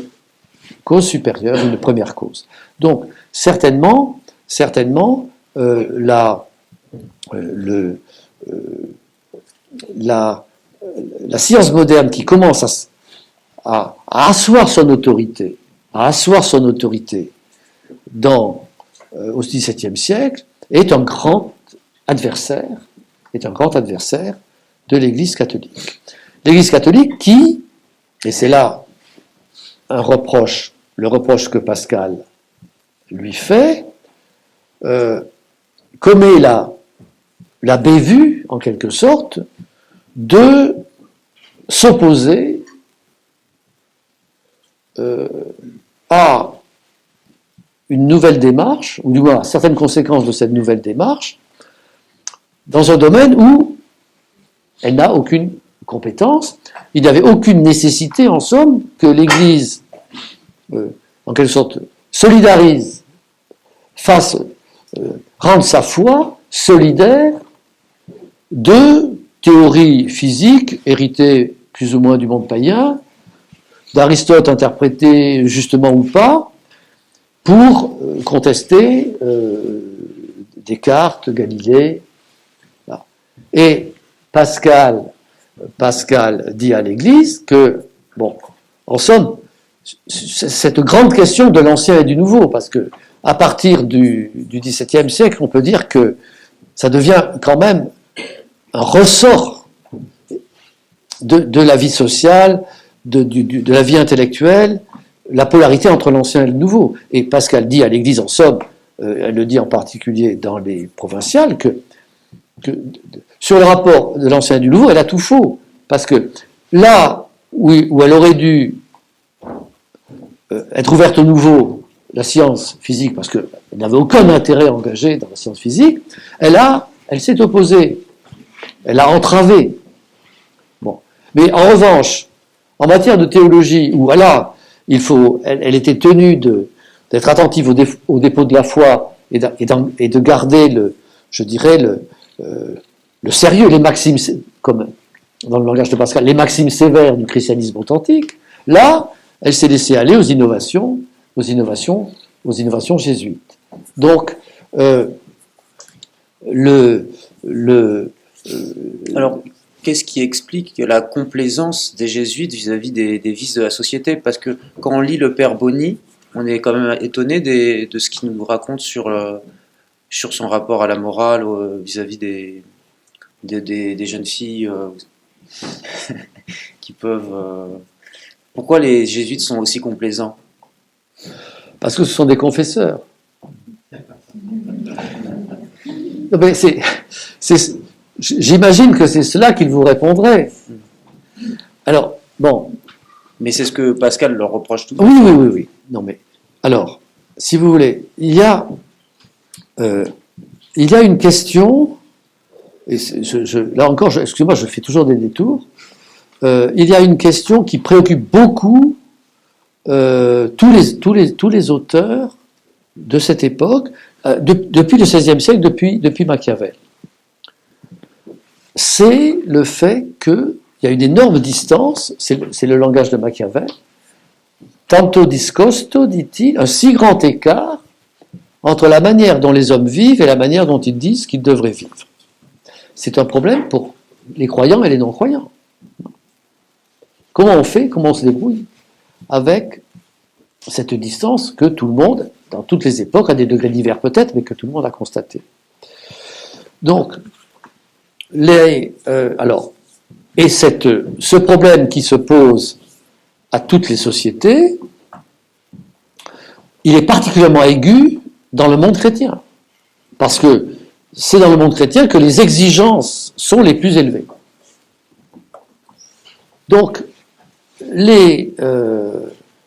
cause supérieure, une première cause. Donc, certainement, la science moderne qui commence à asseoir son autorité, au XVIIe siècle, est un grand adversaire de l'Église catholique. L'Église catholique qui, et c'est là le reproche que Pascal lui fait, commet la bévue, en quelque sorte, de s'opposer à une nouvelle démarche, ou du moins à certaines conséquences de cette nouvelle démarche, dans un domaine où elle n'a aucune compétence. Il n'y avait aucune nécessité, en somme, que l'Église, en quelque sorte, solidarise, rende sa foi solidaire de théories physiques héritées plus ou moins du monde païen, d'Aristote interprétées justement ou pas, pour contester Descartes, Galilée. Là. Et Pascal dit à l'Église que, en somme, cette grande question de l'ancien et du nouveau, parce que à partir du XVIIe siècle, on peut dire que ça devient quand même un ressort de la vie sociale, de la vie intellectuelle, la polarité entre l'ancien et le nouveau. Et Pascal dit à l'Église, en somme, elle le dit en particulier dans les provinciales, que sur le rapport de l'ancien et du nouveau, elle a tout faux. Parce que là où elle aurait dû être ouverte au nouveau, la science physique, parce qu'elle n'avait aucun intérêt engagé dans la science physique, elle s'est opposée, elle a entravé. Mais en revanche, en matière de théologie, où elle était tenue d'être attentive au dépôt de la foi et de garder le sérieux, les maximes, comme dans le langage de Pascal, les maximes sévères du christianisme authentique, là, elle s'est laissée aller aux innovations jésuites. Donc, Alors, qu'est-ce qui explique la complaisance des jésuites vis-à-vis des vices de la société? Parce que quand on lit le Père Boni, on est quand même étonné de ce qu'il nous raconte sur son rapport à la morale vis-à-vis des jeunes filles qui peuvent... Pourquoi les jésuites sont aussi complaisants? Parce que ce sont des confesseurs. Non, mais j'imagine que c'est cela qu'ils vous répondraient. Alors, bon. Mais c'est ce que Pascal leur reproche tout. Oui. Non, mais, alors, si vous voulez, il y a une question, et là encore, excusez-moi, je fais toujours des détours, il y a une question qui préoccupe beaucoup tous les auteurs de cette époque, depuis le XVIe siècle, depuis Machiavel. C'est le fait qu'il y a une énorme distance, c'est le langage de Machiavel, tanto discosto, dit-il, un si grand écart entre la manière dont les hommes vivent et la manière dont ils disent qu'ils devraient vivre. C'est un problème pour les croyants et les non-croyants. Comment on fait, comment on se débrouille avec cette distance que tout le monde, dans toutes les époques, à des degrés divers peut-être, mais que tout le monde a constaté. Donc, ce problème qui se pose à toutes les sociétés, il est particulièrement aigu dans le monde chrétien, parce que c'est dans le monde chrétien que les exigences sont les plus élevées. Donc,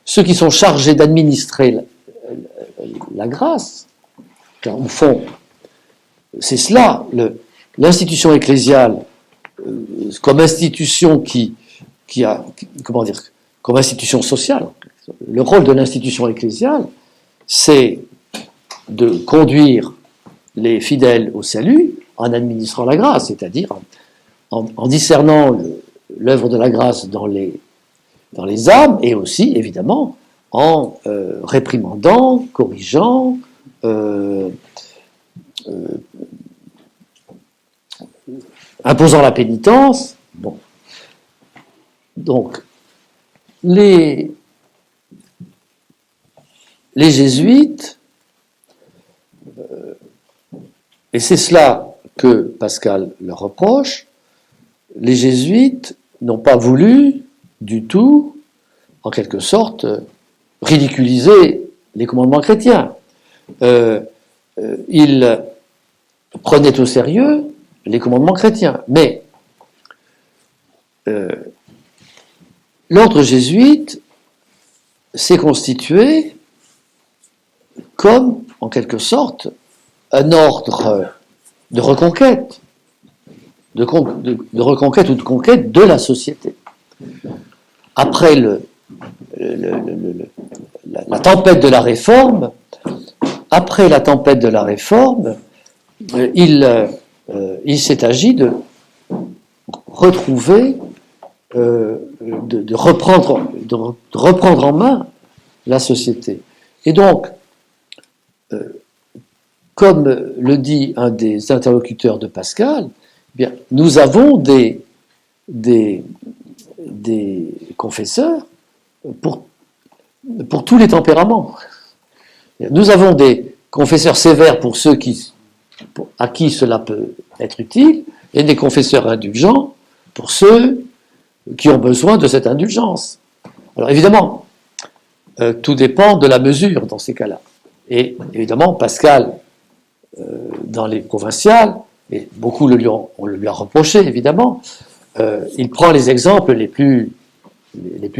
ceux qui sont chargés d'administrer la grâce, car au fond, c'est cela, l'institution ecclésiale, comme institution comme institution sociale. Le rôle de l'institution ecclésiale, c'est de conduire les fidèles au salut en administrant la grâce, c'est-à-dire en discernant l'œuvre de la grâce dans les âmes, et aussi, évidemment, en réprimandant, corrigeant, imposant la pénitence. Bon. Donc, les jésuites, et c'est cela que Pascal leur reproche, les jésuites n'ont pas voulu du tout, en quelque sorte, ridiculiser les commandements chrétiens. Ils prenaient au sérieux les commandements chrétiens. Mais l'ordre jésuite s'est constitué comme, en quelque sorte, un ordre de reconquête, de reconquête ou de conquête de la société. Après la tempête de la Réforme, il s'est agi de retrouver, de reprendre en main la société. Et donc, comme le dit un des interlocuteurs de Pascal, eh bien, nous avons des confesseurs pour tous les tempéraments. Nous avons des confesseurs sévères pour ceux à qui cela peut être utile, et des confesseurs indulgents pour ceux qui ont besoin de cette indulgence. Alors évidemment, tout dépend de la mesure dans ces cas-là. Et évidemment, Pascal, dans les provinciales, et beaucoup on le lui a reproché évidemment, il prend les exemples les plus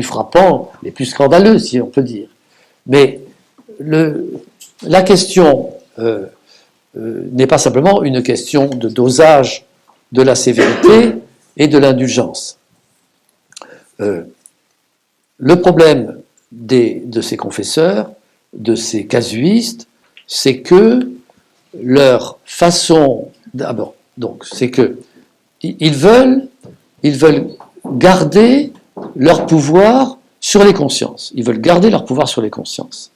frappants, les plus scandaleux, si on peut dire. Mais la question n'est pas simplement une question de dosage de la sévérité et de l'indulgence. Le problème de ces confesseurs, de ces casuistes, c'est que leur façon... D'abord, donc, c'est que ils veulent garder leur pouvoir sur les consciences. Ils veulent garder leur pouvoir sur les consciences.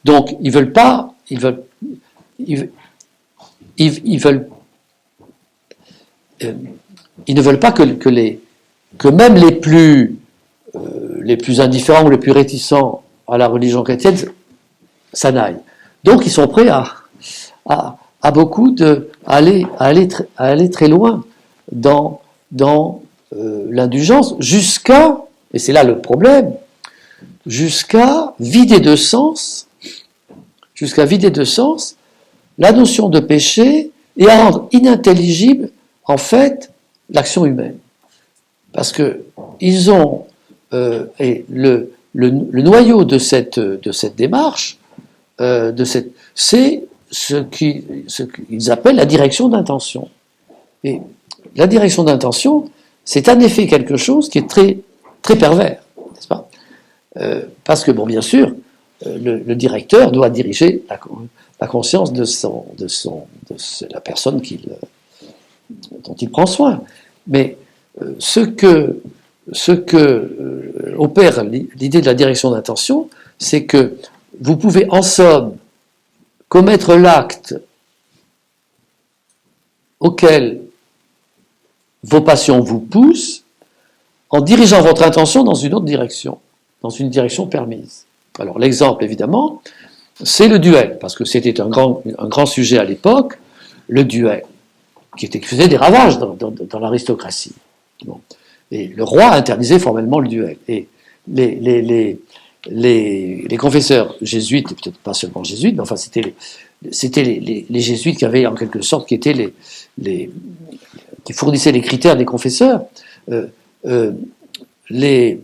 Donc, ils veulent pas, ils veulent ils ne veulent pas que même les plus indifférents ou les plus réticents à la religion chrétienne s'en aillent. Donc, ils sont prêts à aller très loin dans l'indulgence, et c'est là le problème, jusqu'à vider de sens la notion de péché et à rendre inintelligible, en fait, l'action humaine. Parce que ils ont, et le noyau de cette démarche, c'est ce qu'ils appellent la direction d'intention. Et la direction d'intention, c'est en effet quelque chose qui est très, très pervers, n'est-ce pas ? Parce que, bon, bien sûr, le directeur doit diriger la conscience de la personne dont il prend soin. Mais ce que opère l'idée de la direction d'intention, c'est que vous pouvez en somme commettre l'acte auquel vos passions vous poussent en dirigeant votre intention dans une autre direction, dans une direction permise. Alors l'exemple, évidemment, c'est le duel, parce que c'était un grand sujet à l'époque, le duel, qui faisait des ravages dans l'aristocratie. Bon. Et le roi interdisait formellement le duel. Et les confesseurs jésuites, et peut-être pas seulement jésuites, mais enfin c'était les jésuites qui avaient en quelque sorte, qui fournissaient les critères des confesseurs. Les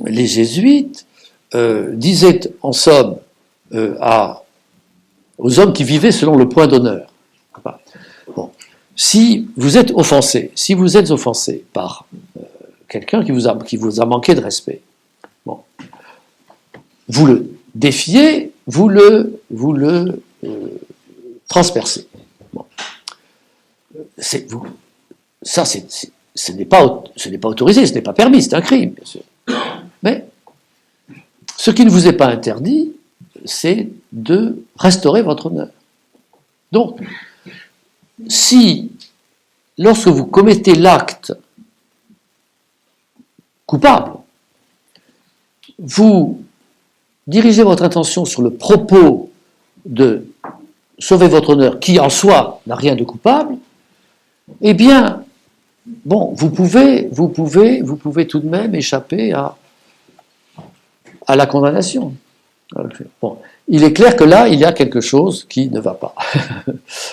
jésuites disaient en somme aux hommes qui vivaient selon le point d'honneur. Bon. Si vous êtes offensé par quelqu'un qui vous a manqué de respect, bon, vous le défiez, vous le transpercez. Bon. Ce n'est pas autorisé, ce n'est pas permis, c'est un crime, bien sûr. Mais ce qui ne vous est pas interdit, c'est de restaurer votre honneur. Donc, si, lorsque vous commettez l'acte coupable, vous dirigez votre intention sur le propos de sauver votre honneur, qui en soi n'a rien de coupable, eh bien, bon, vous pouvez tout de même échapper à la condamnation. Bon, il est clair que là, il y a quelque chose qui ne va pas.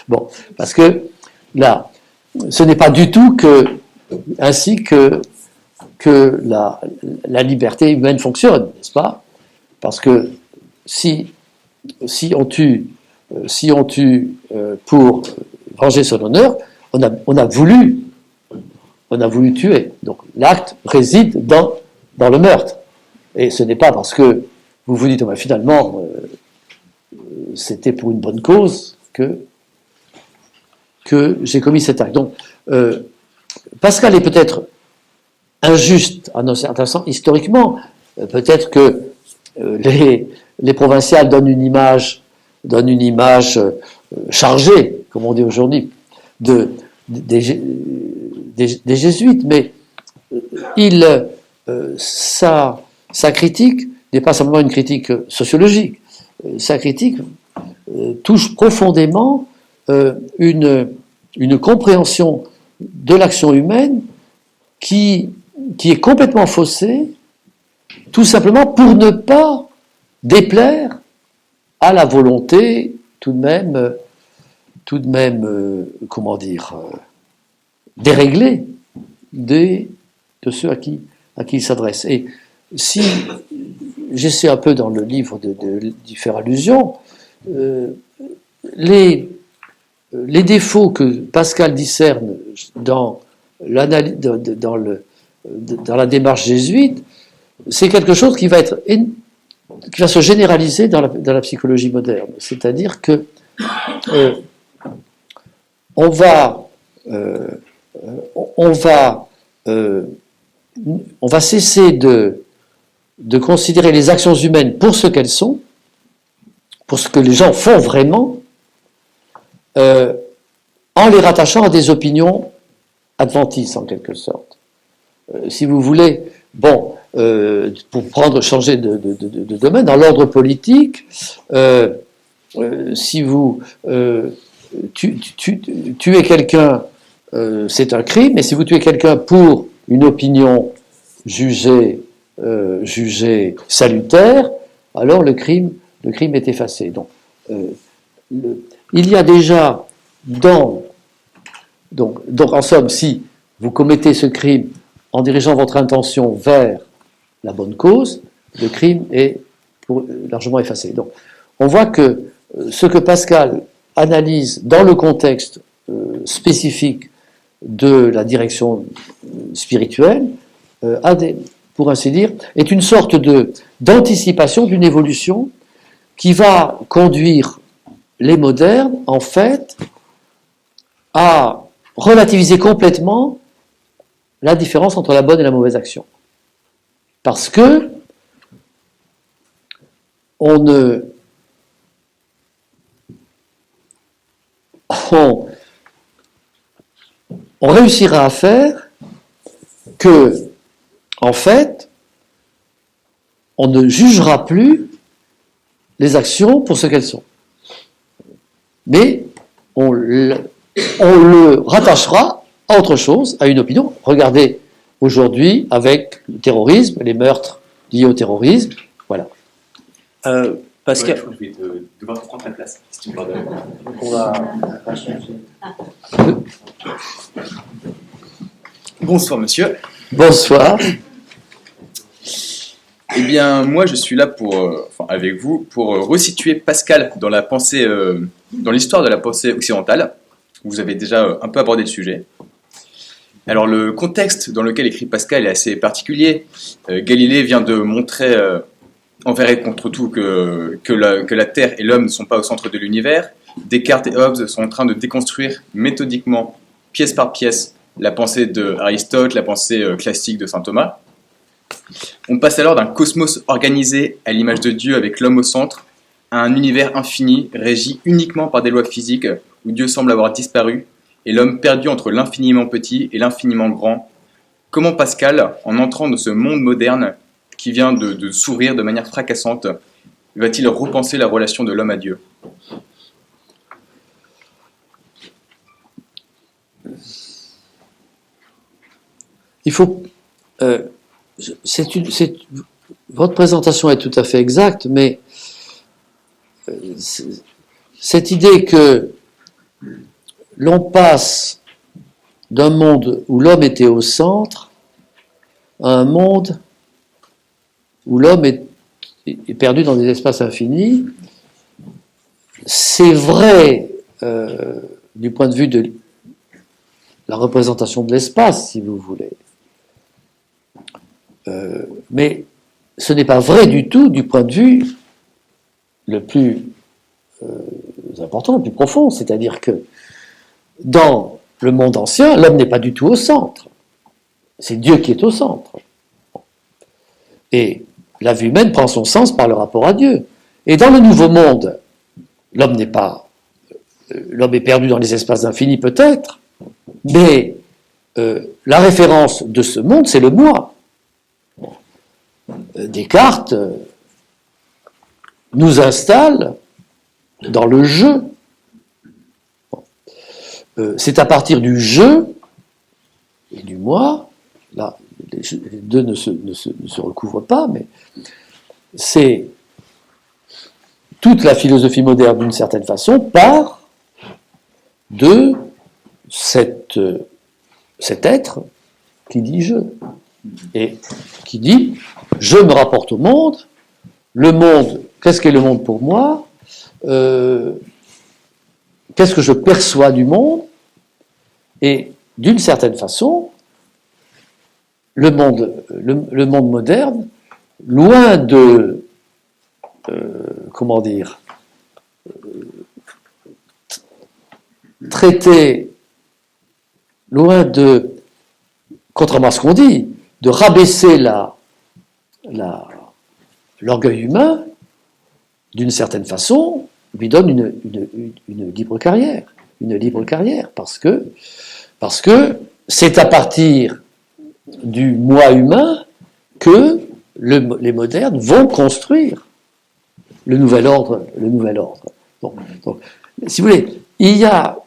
Bon, parce que là, ce n'est pas du tout ainsi que la liberté humaine fonctionne, n'est-ce pas ? Parce que si on tue pour venger son honneur, on a voulu tuer. Donc l'acte réside dans le meurtre. Et ce n'est pas parce que vous vous dites, finalement, c'était pour une bonne cause que j'ai commis cet acte. Donc, Pascal est peut-être injuste, en un certain sens, historiquement. Peut-être que les provinciales donnent une image chargée, comme on dit aujourd'hui, des jésuites, mais sa critique n'est pas simplement une critique sociologique. Sa critique touche profondément une compréhension de l'action humaine qui est complètement faussée, tout simplement pour ne pas déplaire à la volonté tout de même, déréglée de ceux à qui il s'adresse. Et si j'essaie un peu dans le livre d'y faire allusion, les défauts que Pascal discerne dans la démarche jésuite, c'est quelque chose qui va se généraliser dans la psychologie moderne. C'est-à-dire que on va on va cesser de considérer les actions humaines pour ce qu'elles sont, pour ce que les gens font vraiment, en les rattachant à des opinions adventices en quelque sorte. Si vous voulez, bon, pour changer de domaine, dans l'ordre politique, si vous tuez quelqu'un, c'est un crime, mais si vous tuez quelqu'un pour une opinion jugée salutaire, alors le crime est effacé. Donc, il y a déjà donc en somme, si vous commettez ce crime en dirigeant votre intention vers la bonne cause, le crime est largement effacé. Donc, on voit que ce que Pascal analyse dans le contexte spécifique de la direction spirituelle, pour ainsi dire, est une sorte d'anticipation d'une évolution qui va conduire les modernes, en fait, à relativiser complètement la différence entre la bonne et la mauvaise action. Parce que on réussira à faire que, en fait, on ne jugera plus les actions pour ce qu'elles sont. Mais on le rattachera à autre chose, à une opinion. Regardez aujourd'hui avec le terrorisme, les meurtres liés au terrorisme, voilà. Pascal, je vais devoir te prendre ta place, si tu me pardonnes. on va... Bonsoir monsieur. Bonsoir. Eh bien, moi je suis là avec vous, pour resituer Pascal dans la pensée, dans l'histoire de la pensée occidentale. Vous avez déjà un peu abordé le sujet. Alors le contexte dans lequel écrit Pascal est assez particulier. Galilée vient de montrer envers et contre tout que la Terre et l'homme ne sont pas au centre de l'univers. Descartes et Hobbes sont en train de déconstruire méthodiquement, pièce par pièce, la pensée d'Aristote, la pensée classique de saint Thomas. On passe alors d'un cosmos organisé à l'image de Dieu avec l'homme au centre, à un univers infini régi uniquement par des lois physiques où Dieu semble avoir disparu et l'homme perdu entre l'infiniment petit et l'infiniment grand. Comment Pascal, en entrant dans ce monde moderne qui vient de s'ouvrir de manière fracassante, va-t-il repenser la relation de l'homme à Dieu ? Il faut... votre présentation est tout à fait exacte, mais cette idée que l'on passe d'un monde où l'homme était au centre à un monde où l'homme est perdu dans des espaces infinis, c'est vrai du point de vue de la représentation de l'espace, si vous voulez. Mais ce n'est pas vrai du tout du point de vue le plus important, le plus profond, c'est-à-dire que dans le monde ancien, l'homme n'est pas du tout au centre. C'est Dieu qui est au centre. Et la vie humaine prend son sens par le rapport à Dieu. Et dans le nouveau monde, l'homme est perdu dans les espaces infinis peut-être, mais la référence de ce monde, c'est le moi. Descartes nous installe dans le jeu. C'est à partir du jeu et du moi, là, les deux ne se recouvrent pas, mais c'est toute la philosophie moderne, d'une certaine façon, part de cet être qui dit je, et qui dit je me rapporte au monde, le monde, qu'est-ce qu'est le monde pour moi, qu'est-ce que je perçois du monde, et d'une certaine façon, le monde moderne, loin de, traiter loin de, contrairement à ce qu'on dit, de rabaisser l'orgueil humain, d'une certaine façon, lui donne une libre carrière. Une libre carrière, parce que c'est à partir du moi humain que les modernes vont construire le nouvel ordre. Donc, si vous voulez, il y a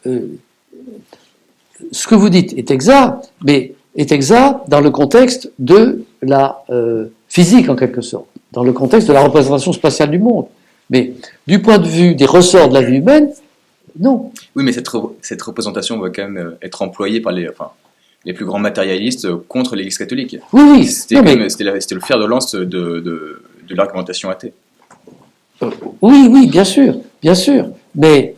ce que vous dites est exact, mais est exact dans le contexte de la physique en quelque sorte, dans le contexte de la représentation spatiale du monde. Mais du point de vue des ressorts de la vie humaine, non. Oui, mais cette représentation va quand même être employée par les plus grands matérialistes contre l'Église catholique. Oui. C'était le fer de lance de l'argumentation athée. Oui, bien sûr. Mais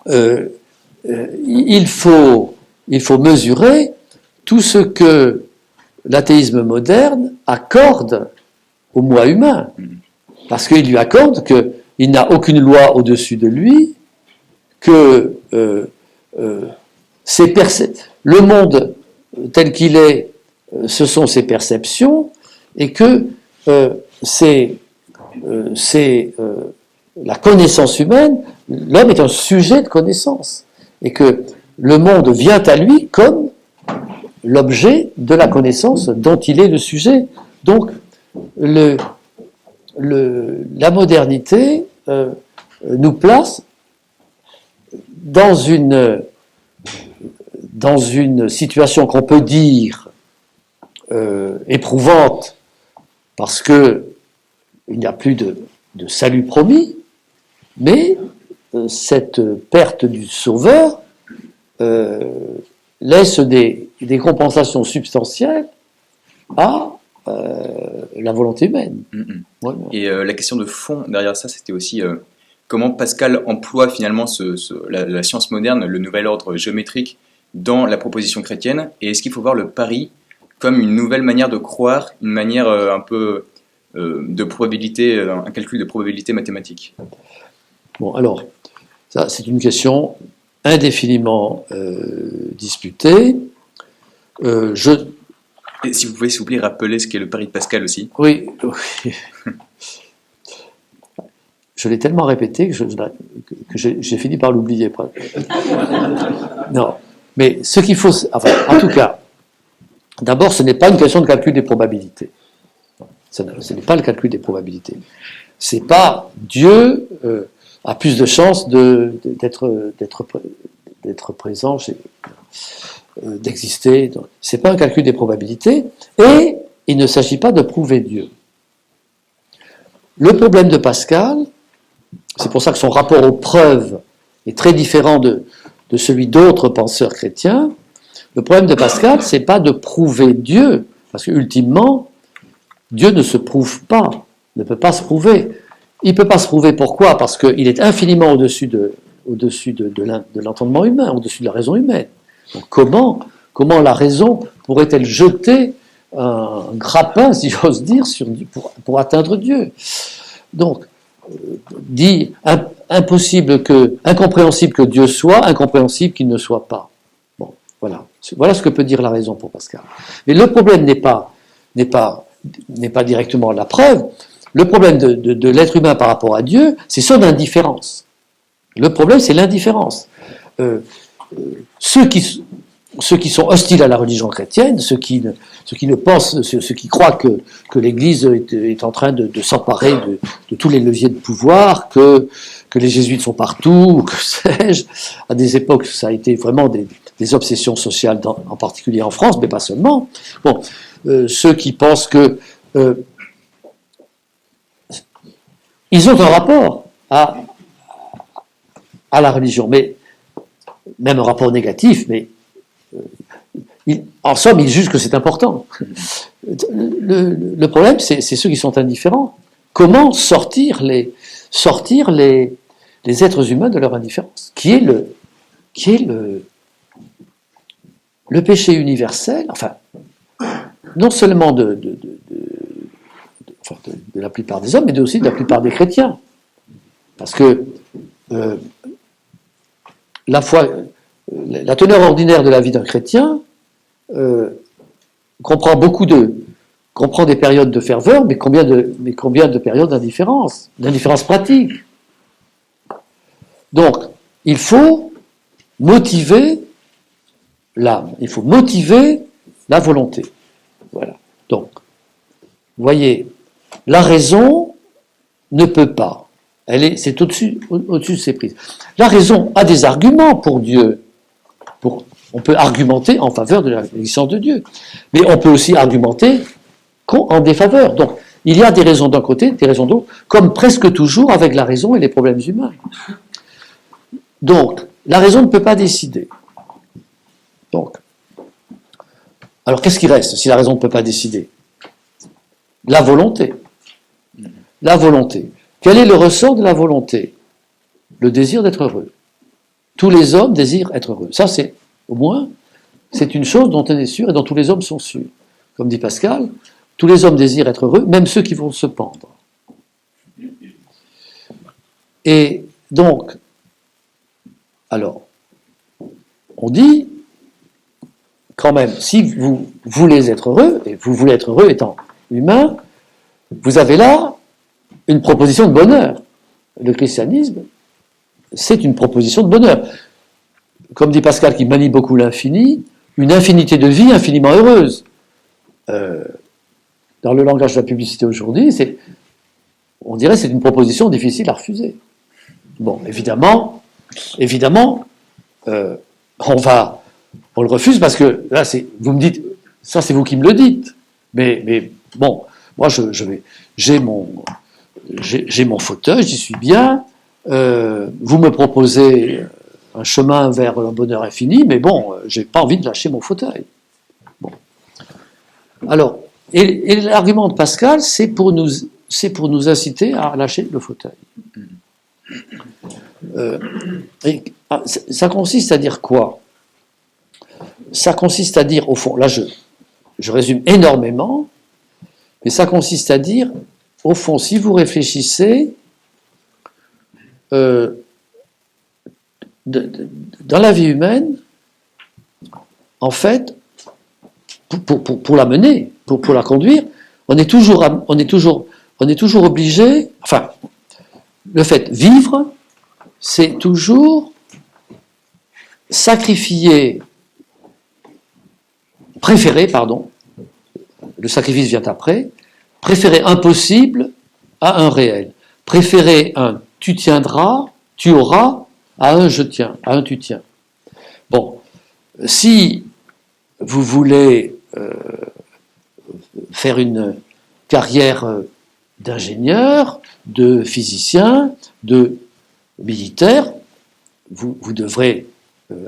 il faut mesurer tout ce que l'athéisme moderne accorde au moi humain. Parce qu'il lui accorde qu'il n'a aucune loi au-dessus de lui, que le monde tel qu'il est, ce sont ses perceptions, et que c'est la connaissance humaine, l'homme est un sujet de connaissance, et que le monde vient à lui comme l'objet de la connaissance dont il est le sujet. Donc, la modernité nous place dans une situation qu'on peut dire éprouvante, parce que il n'y a plus de salut promis, mais cette perte du sauveur laisse des compensations substantielles à la volonté humaine. Ouais. Et la question de fond derrière ça, c'était aussi comment Pascal emploie finalement la science moderne, le nouvel ordre géométrique, dans la proposition chrétienne, et est-ce qu'il faut voir le pari comme une nouvelle manière de croire, une manière un peu de probabilité, un calcul de probabilité mathématique? Bon, alors, ça c'est une question indéfiniment disputée. Et si vous pouvez, s'il vous plaît, rappeler ce qu'est le pari de Pascal aussi. Oui. Je l'ai tellement répété que j'ai fini par l'oublier. Non, mais ce qu'il faut... Enfin, en tout cas, d'abord, ce n'est pas une question de calcul des probabilités. Ce n'est pas le calcul des probabilités. C'est pas Dieu a plus de chances d'être présent, d'exister. C'est pas un calcul des probabilités, et il ne s'agit pas de prouver Dieu. Le problème de Pascal, c'est pour ça que son rapport aux preuves est très différent de celui d'autres penseurs chrétiens. Le problème de Pascal, c'est pas de prouver Dieu, parce que ultimement, Dieu ne se prouve pas, ne peut pas se prouver. Il peut pas se prouver pourquoi? Parce qu'il est infiniment au-dessus de l'entendement humain, au-dessus de la raison humaine. Donc comment la raison pourrait-elle jeter un grappin, si j'ose dire, sur Dieu, pour atteindre Dieu? Donc, dit incompréhensible que Dieu soit, incompréhensible qu'il ne soit pas. Bon, voilà ce que peut dire la raison pour Pascal. Mais le problème n'est pas directement la preuve. Le problème de l'être humain par rapport à Dieu, c'est son indifférence. Le problème, c'est l'indifférence. Ceux qui sont hostiles à la religion chrétienne, ceux qui croient que l'Église est en train de s'emparer de tous les leviers de pouvoir, que les jésuites sont partout, que sais-je, à des époques ça a été vraiment des obsessions sociales, en particulier en France, mais pas seulement. Bon, ceux qui pensent que ils ont un rapport à la religion, mais même un rapport négatif, mais en somme, ils jugent que c'est important. Le problème, c'est ceux qui sont indifférents. Comment sortir les êtres humains de leur indifférence, qui est le péché universel, enfin, non seulement de la plupart des hommes, mais aussi de la plupart des chrétiens. Parce que la foi la teneur ordinaire de la vie d'un chrétien comprend des périodes de ferveur, mais combien de périodes d'indifférence pratique. Donc, il faut motiver l'âme, il faut motiver la volonté. Voilà. Donc, vous voyez, la raison ne peut pas. C'est au-dessus de ses prises. La raison a des arguments pour Dieu. On peut argumenter en faveur de l'existence de Dieu. Mais on peut aussi argumenter en défaveur. Donc, il y a des raisons d'un côté, des raisons de l'autre, comme presque toujours avec la raison et les problèmes humains. Donc, la raison ne peut pas décider. Donc, alors qu'est-ce qui reste si la raison ne peut pas décider? La volonté. La volonté. Quel est le ressort de la volonté? Le désir d'être heureux. Tous les hommes désirent être heureux. Ça, c'est, au moins, c'est une chose dont on est sûr et dont tous les hommes sont sûrs. Comme dit Pascal, tous les hommes désirent être heureux, même ceux qui vont se pendre. Et donc, alors, on dit, quand même, si vous voulez être heureux, et vous voulez être heureux étant humain, vous avez là une proposition de bonheur. Le christianisme, c'est une proposition de bonheur. Comme dit Pascal, qui manie beaucoup l'infini, une infinité de vies infiniment heureuses. Dans le langage de la publicité aujourd'hui, on dirait que c'est une proposition difficile à refuser. Bon, évidemment, on le refuse parce que là, vous me dites, ça c'est vous qui me le dites. Mais bon, moi j'ai mon fauteuil, j'y suis bien. Vous me proposez un chemin vers un bonheur infini, mais bon, j'ai pas envie de lâcher mon fauteuil. Bon. Alors, et l'argument de Pascal, c'est pour nous inciter à lâcher le fauteuil. Ça consiste à dire quoi? Ça consiste à dire, au fond, là je résume énormément, mais ça consiste à dire, au fond, si vous réfléchissez, dans la vie humaine, en fait, pour la mener, pour la conduire, on est toujours obligé, enfin, le fait vivre, c'est toujours préférer, le sacrifice vient après, préférer un possible à un réel, préférer un tu tiendras, tu auras, à un je tiens, à un tu tiens. Bon, si vous voulez faire une carrière d'ingénieur, de physicien, de militaire, vous devrez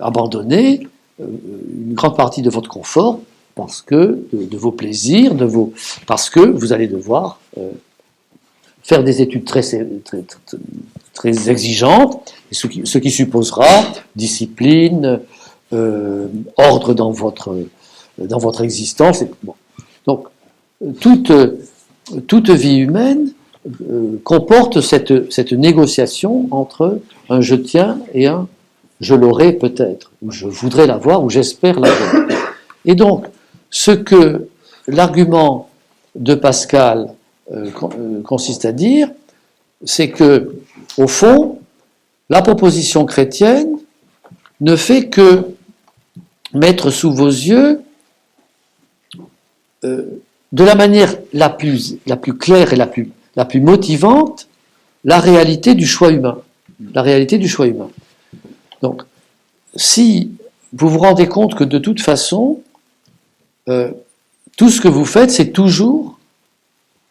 abandonner une grande partie de votre confort parce que de vos plaisirs, parce que vous allez devoir faire des études très exigeantes, ce qui supposera discipline, ordre dans votre existence. Bon. Donc, toute vie humaine comporte cette négociation entre un je tiens et un je l'aurai peut-être, ou je voudrais l'avoir, ou j'espère l'avoir. Et donc, ce que l'argument de Pascal consiste à dire, c'est que, au fond, la proposition chrétienne ne fait que mettre sous vos yeux, de la manière la plus claire et la plus motivante, la réalité du choix humain. La réalité du choix humain. Donc, si vous vous rendez compte que de toute façon, tout ce que vous faites, c'est toujours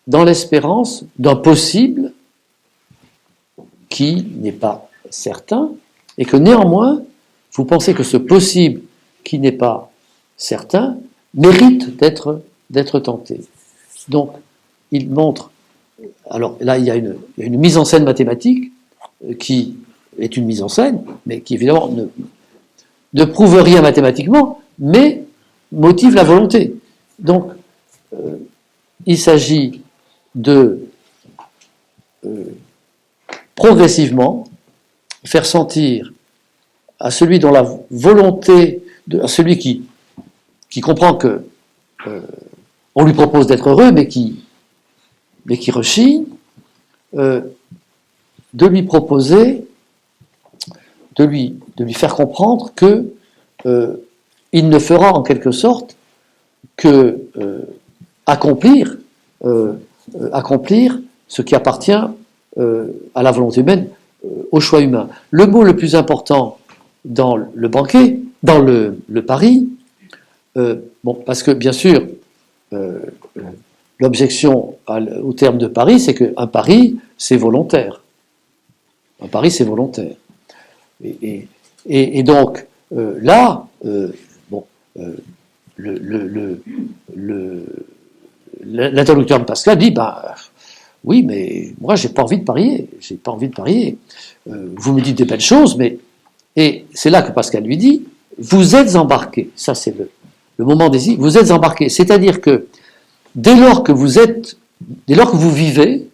dans l'espérance d'un possible qui n'est pas certain, et que néanmoins, vous pensez que ce possible qui n'est pas certain mérite d'être tenté. Donc, il montre... Alors là, il y a une mise en scène mathématique qui est une mise en scène, mais qui évidemment ne prouve rien mathématiquement, mais motive la volonté. Donc, il s'agit de progressivement faire sentir à celui dont la volonté, à celui qui comprend que on lui propose d'être heureux, mais qui rechigne, de lui proposer, de lui faire comprendre que il ne fera en quelque sorte que accomplir ce qui appartient à la volonté humaine, au choix humain. Le mot le plus important dans le banquet, dans le pari, parce que bien sûr, l'objection au terme de pari, c'est qu'un pari, c'est volontaire. Un pari, c'est volontaire. Et donc, là, l'interlocuteur de Pascal dit, oui, mais moi, j'ai pas envie de parier. J'ai pas envie de parier. Vous me dites des belles choses, mais... Et c'est là que Pascal lui dit, vous êtes embarqué. Ça, c'est le moment décisif. Vous êtes embarqué. C'est-à-dire que dès lors que vous vivez,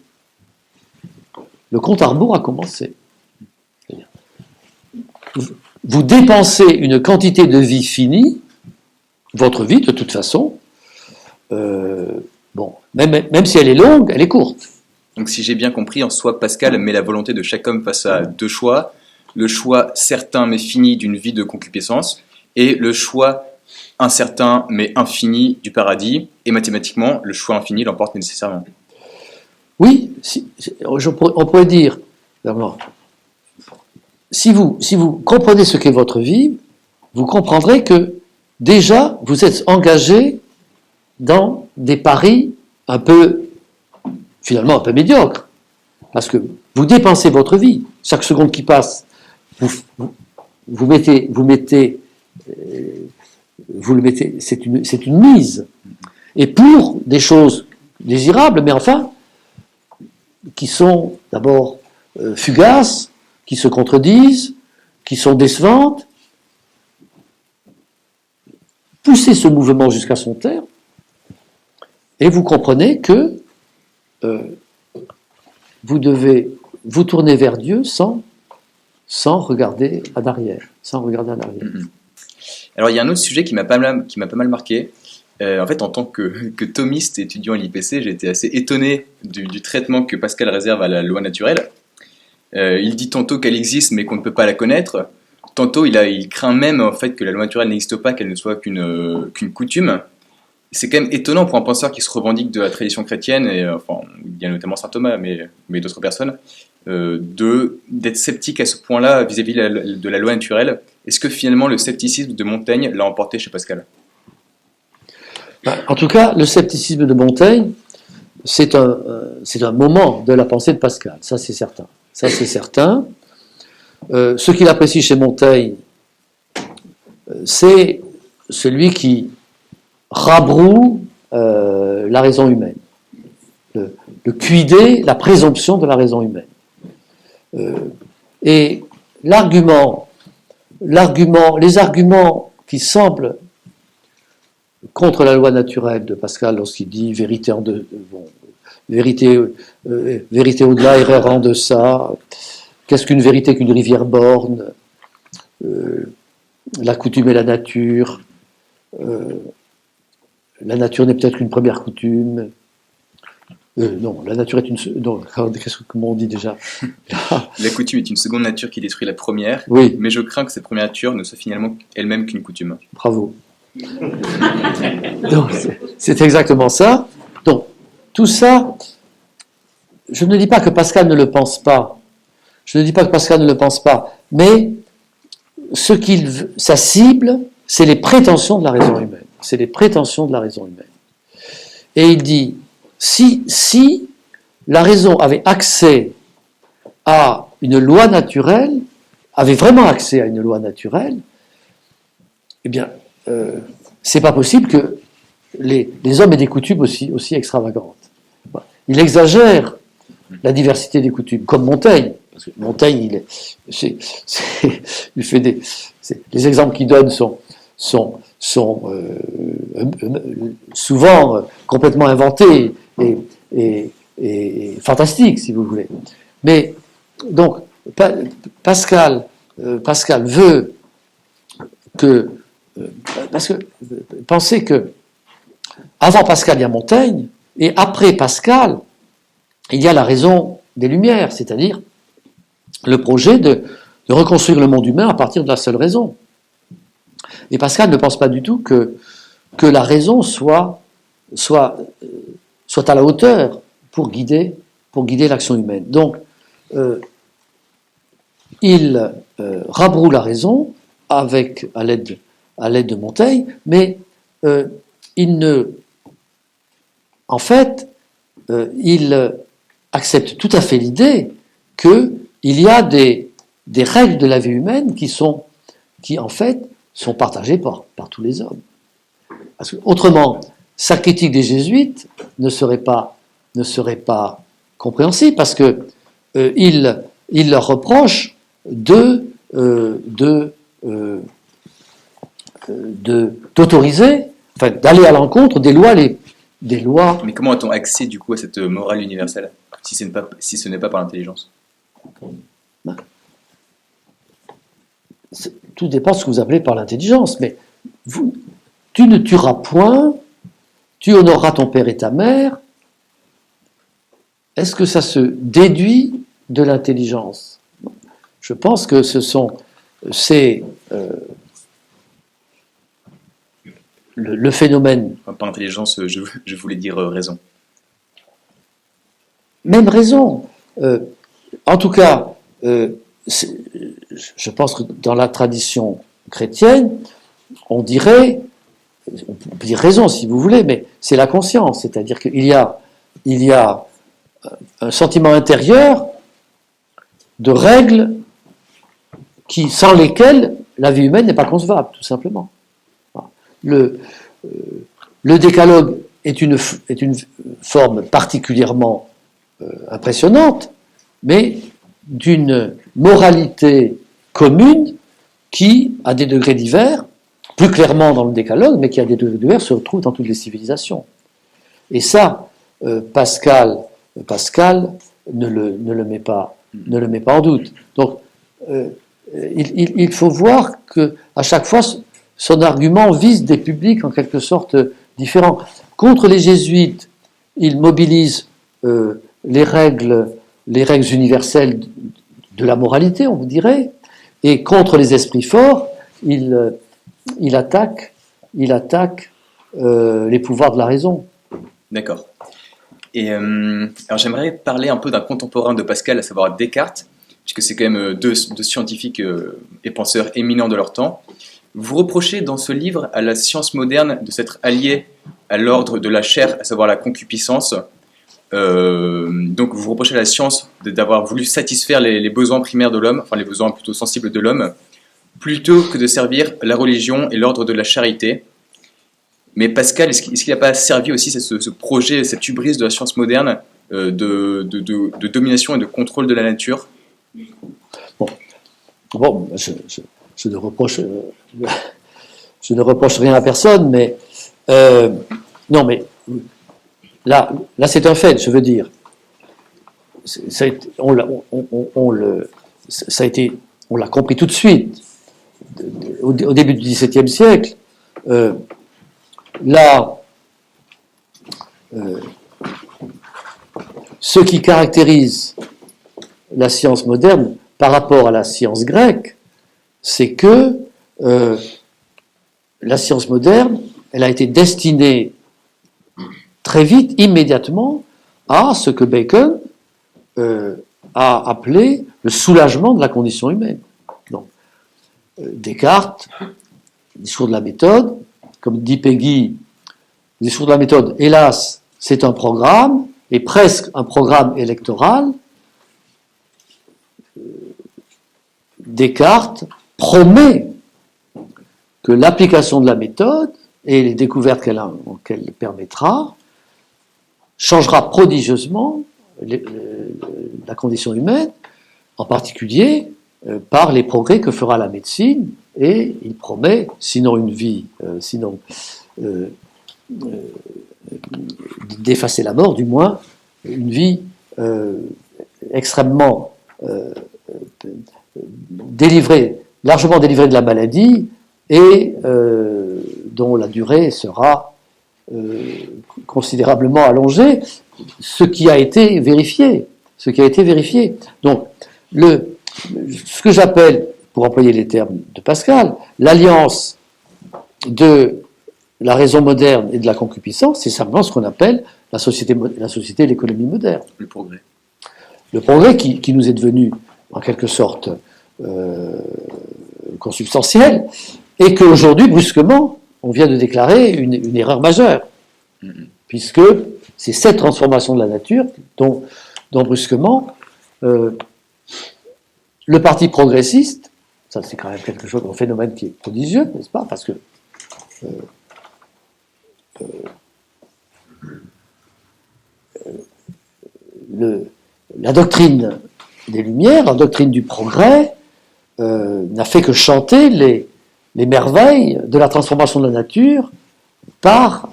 le compte à rebours a commencé. Vous dépensez une quantité de vie finie, votre vie de toute façon, même si elle est longue, elle est courte. Donc si j'ai bien compris, en soi, Pascal met la volonté de chaque homme face à deux choix. Le choix certain mais fini d'une vie de concupiscence et le choix incertain mais infini du paradis. Et mathématiquement, le choix infini l'emporte nécessairement. Oui, on pourrait dire, si vous comprenez ce qu'est votre vie, vous comprendrez que déjà vous êtes engagé dans des paris finalement un peu médiocres. Parce que vous dépensez votre vie. Chaque seconde qui passe, vous le mettez, c'est une mise. Et pour des choses désirables, mais enfin, qui sont d'abord fugaces, qui se contredisent, qui sont décevantes, poussez ce mouvement jusqu'à son terme, et vous comprenez que vous devez vous tourner vers Dieu sans regarder en arrière. Alors, il y a un autre sujet qui m'a pas mal marqué. En fait, en tant que thomiste étudiant à l'IPC, j'ai été assez étonné du traitement que Pascal réserve à la loi naturelle. Il dit tantôt qu'elle existe, mais qu'on ne peut pas la connaître. Tantôt, il craint même en fait que la loi naturelle n'existe pas, qu'elle ne soit qu'une coutume. C'est quand même étonnant pour un penseur qui se revendique de la tradition chrétienne, et il y a notamment saint Thomas, mais d'autres personnes, d'être sceptique à ce point-là vis-à-vis de la loi naturelle. Est-ce que finalement le scepticisme de Montaigne l'a emporté chez Pascal ? En tout cas, le scepticisme de Montaigne, c'est un moment de la pensée de Pascal, ça c'est certain. Ce qu'il apprécie chez Montaigne, c'est celui qui rabroue la raison humaine, le cuider, la présomption de la raison humaine. Et les arguments qui semblent contre la loi naturelle de Pascal, lorsqu'il dit vérité au-delà, erreur en deçà, qu'est-ce qu'une vérité qu'une rivière borne, la coutume et la nature n'est peut-être qu'une première coutume. Non, la nature est une... Non, comment on dit déjà La coutume est une seconde nature qui détruit la première, oui. Mais je crains que cette première nature ne soit finalement elle-même qu'une coutume. Bravo. Donc, c'est exactement ça. Donc, tout ça, je ne dis pas que Pascal ne le pense pas. Mais sa cible, c'est les prétentions de la raison humaine. Et il dit, si la raison avait accès à une loi naturelle, avait vraiment accès à une loi naturelle, eh bien, c'est pas possible que les hommes aient des coutumes aussi extravagantes. Il exagère la diversité des coutumes, comme Montaigne. Parce que Montaigne, les exemples qu'il donne sont souvent complètement inventés et fantastiques, si vous voulez. Mais donc, Pascal Pascal veut que... parce que pensez que avant Pascal, il y a Montaigne, et après Pascal, il y a la raison des Lumières, c'est-à-dire le projet de reconstruire le monde humain à partir de la seule raison. Et Pascal ne pense pas du tout que la raison soit à la hauteur pour guider l'action humaine. Donc, il rabroue la raison à l'aide de Montaigne, mais il accepte tout à fait l'idée qu'il y a des règles de la vie humaine qui en fait sont partagées par tous les hommes. Parce que, autrement, sa critique des jésuites ne serait pas compréhensible, parce que il leur reproche d'autoriser, enfin d'aller à l'encontre des lois. Mais comment a-t-on accès du coup à cette morale universelle si ce n'est pas par l'intelligence? Tout dépend de ce que vous appelez par l'intelligence, mais tu ne tueras point, tu honoreras ton père et ta mère. Est-ce que ça se déduit de l'intelligence? Je pense que le phénomène... Par intelligence, je voulais dire raison. Même raison. En tout cas, je pense que dans la tradition chrétienne, on peut dire raison si vous voulez, mais c'est la conscience, c'est-à-dire qu'il y a un sentiment intérieur de règles sans lesquelles la vie humaine n'est pas concevable, tout simplement. Le décalogue est une forme particulièrement impressionnante, mais d'une moralité commune qui, à des degrés divers, plus clairement dans le décalogue, mais qui à des degrés divers se retrouve dans toutes les civilisations. Et ça, Pascal ne le met pas en doute. Donc, il faut voir que à chaque fois, son argument vise des publics en quelque sorte différents. Contre les jésuites, il mobilise les règles universelles de la moralité, on vous dirait, et contre les esprits forts, il attaque les pouvoirs de la raison. D'accord. Et alors j'aimerais parler un peu d'un contemporain de Pascal, à savoir Descartes, puisque c'est quand même deux scientifiques et penseurs éminents de leur temps. Vous reprochez dans ce livre à la science moderne de s'être alliée à l'ordre de la chair, à savoir la concupiscence. Donc vous reprochez à la science d'avoir voulu satisfaire les besoins primaires de l'homme, enfin les besoins plutôt sensibles de l'homme, plutôt que de servir la religion et l'ordre de la charité. Mais Pascal, est-ce qu'il n'a pas servi aussi ce projet, cette hubris de la science moderne de domination et de contrôle de la nature? Bon, je ne reproche rien à personne, mais non, mais là c'est un fait, je veux dire. On l'a compris tout de suite. Au début du XVIIe siècle, ce qui caractérise la science moderne par rapport à la science grecque, c'est que la science moderne, elle a été destinée très vite, immédiatement, à ce que Bacon a appelé le soulagement de la condition humaine. Donc, Descartes, le discours de la méthode, comme dit Peggy, le discours de la méthode, hélas, c'est un programme, et presque un programme électoral. Descartes promet que l'application de la méthode et les découvertes qu'elle permettra changera prodigieusement la condition humaine, en particulier par les progrès que fera la médecine, et il promet, sinon une vie, d'effacer la mort, du moins une vie extrêmement largement délivré de la maladie et dont la durée sera considérablement allongée, ce qui a été vérifié. Donc, ce que j'appelle, pour employer les termes de Pascal, l'alliance de la raison moderne et de la concupiscence, c'est simplement ce qu'on appelle la société et l'économie moderne. Le progrès. Le progrès qui nous est devenu, en quelque sorte, consubstantiel, et qu'aujourd'hui, brusquement, on vient de déclarer une erreur majeure, puisque c'est cette transformation de la nature dont brusquement, le parti progressiste, ça c'est quand même quelque chose, un phénomène qui est prodigieux, n'est-ce pas, parce que la doctrine des Lumières, la doctrine du progrès, n'a fait que chanter les merveilles de la transformation de la nature par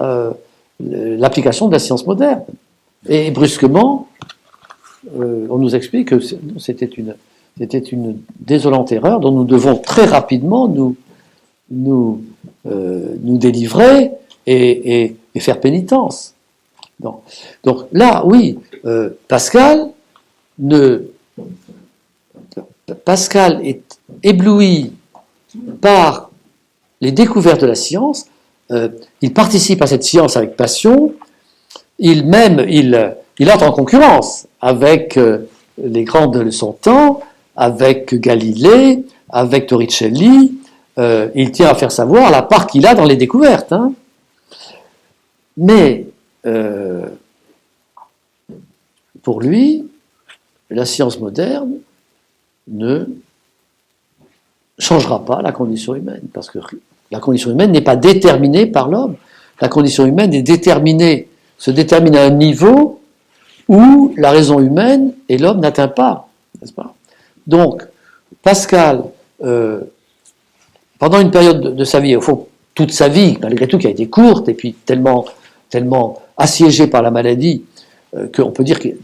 l'application de la science moderne. Et brusquement, on nous explique que c'était une désolante erreur dont nous devons très rapidement nous délivrer et faire pénitence. Donc là, oui, Pascal est ébloui par les découvertes de la science, il participe à cette science avec passion, il entre en concurrence avec les grands de son temps, avec Galilée, avec Torricelli, il tient à faire savoir la part qu'il a dans les découvertes. Hein. Mais pour lui, la science moderne ne changera pas la condition humaine, parce que la condition humaine n'est pas déterminée par l'homme. La condition humaine se détermine à un niveau où la raison humaine et l'homme n'atteint pas, n'est-ce pas? Donc, Pascal, pendant une période de sa vie, au fond, toute sa vie, malgré tout, qui a été courte, et puis tellement assiégé par la maladie, qu'on peut dire qu'il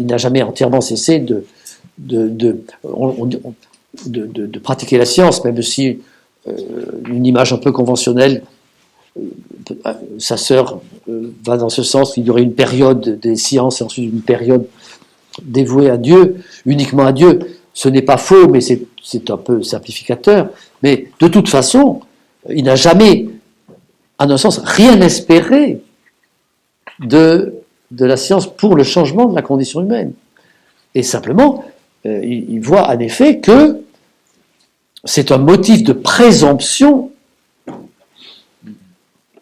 n'a jamais entièrement cessé de pratiquer la science, même si une image un peu conventionnelle, sa sœur va dans ce sens qu'il y aurait une période des sciences et ensuite une période dévouée à Dieu, uniquement à Dieu. Ce n'est pas faux, mais c'est un peu simplificateur. Mais de toute façon, il n'a jamais, à un sens, rien espéré de la science pour le changement de la condition humaine. Et simplement, il voit en effet que c'est un motif de présomption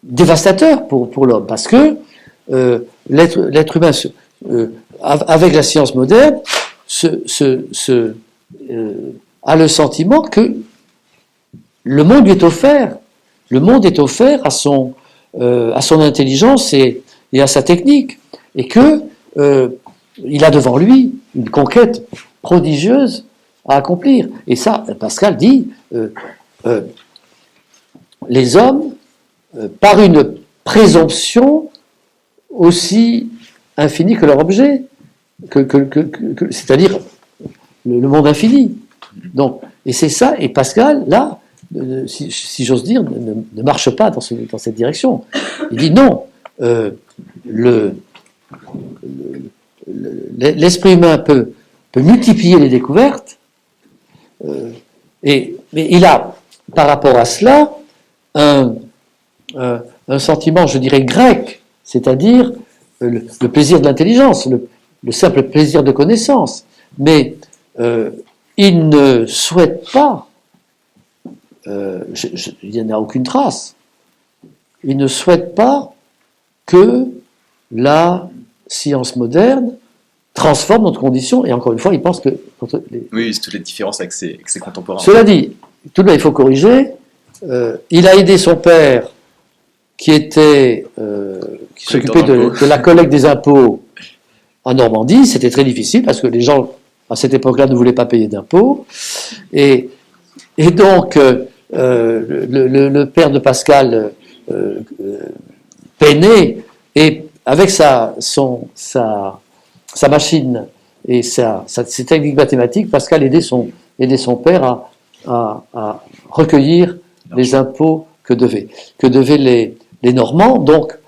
dévastateur pour l'homme, parce que l'être humain, avec la science moderne, a le sentiment que le monde lui est offert. Le monde est offert à son intelligence et à sa technique, et que il a devant lui une conquête prodigieuse à accomplir. Et ça, Pascal dit, les hommes, par une présomption aussi infinie que leur objet, c'est-à-dire le monde infini. Donc, et c'est ça, et Pascal, là, si j'ose dire, ne marche pas dans cette direction. Il dit non, l'esprit humain peut multiplier les découvertes, mais il a, par rapport à cela, un sentiment, je dirais, grec, c'est-à-dire le plaisir de l'intelligence, le simple plaisir de connaissance. Mais il ne souhaite pas, il n'y en a aucune trace, il ne souhaite pas que la science moderne transforme notre condition, et encore une fois, il pense que... Oui, c'est toutes les différences avec ses contemporains. Cela dit, tout de même, il faut corriger, il a aidé son père, qui s'occupait de la collecte des impôts en Normandie. C'était très difficile, parce que les gens, à cette époque-là, ne voulaient pas payer d'impôts, et donc, le père de Pascal peinait, et avec sa machine et ses techniques mathématiques, Pascal aidait son père à recueillir les impôts que devaient les Normands. Donc,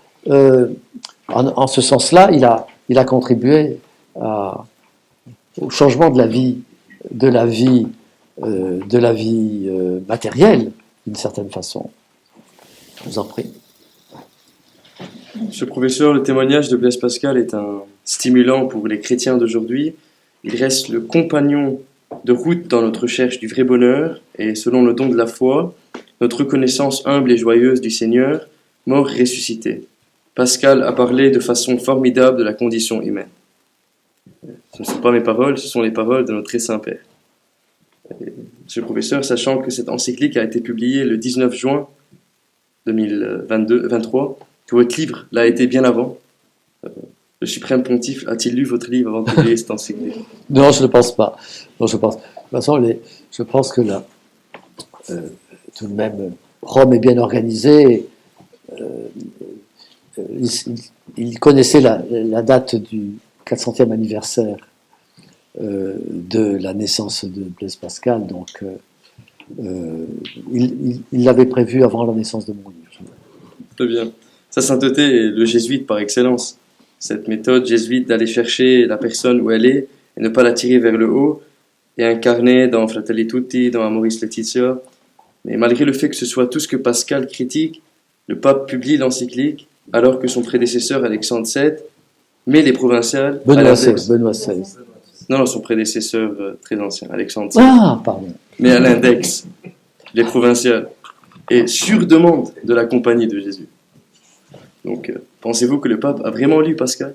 en ce sens-là, il a contribué au changement de la vie matérielle, d'une certaine façon. Je vous en prie. Monsieur le professeur, le témoignage de Blaise Pascal est un stimulant pour les chrétiens d'aujourd'hui. Il reste le compagnon de route dans notre recherche du vrai bonheur et, selon le don de la foi, notre reconnaissance humble et joyeuse du Seigneur, mort et ressuscité. Pascal a parlé de façon formidable de la condition humaine. Ce ne sont pas mes paroles, ce sont les paroles de notre très Saint-Père. Monsieur le professeur, sachant que cette encyclique a été publiée le 19 juin 2023, que votre livre l'a été bien avant, le suprême pontife a-t-il lu votre livre avant de publier cette encyclique? Non, je ne pense pas. Non, je pense. De toute façon, je pense que là, tout de même, Rome est bien organisée. Il connaissait la date du 400e anniversaire de la naissance de Blaise Pascal, donc il l'avait prévu avant la naissance de mon livre. Très bien. Sa sainteté est le jésuite par excellence. Cette méthode jésuite d'aller chercher la personne où elle est et ne pas la tirer vers le haut est incarnée dans Fratelli Tutti, dans Amoris Laetitia. Mais malgré le fait que ce soit tout ce que Pascal critique, le pape publie l'encyclique alors que son prédécesseur Alexandre VII met les provinciales à l'index. Benoît XVI. Non, son prédécesseur très ancien, Alexandre VII. Ah, pardon. Mais à l'index, les provinciales. Et sur demande de la Compagnie de Jésus. Donc, pensez-vous que le pape a vraiment lu Pascal?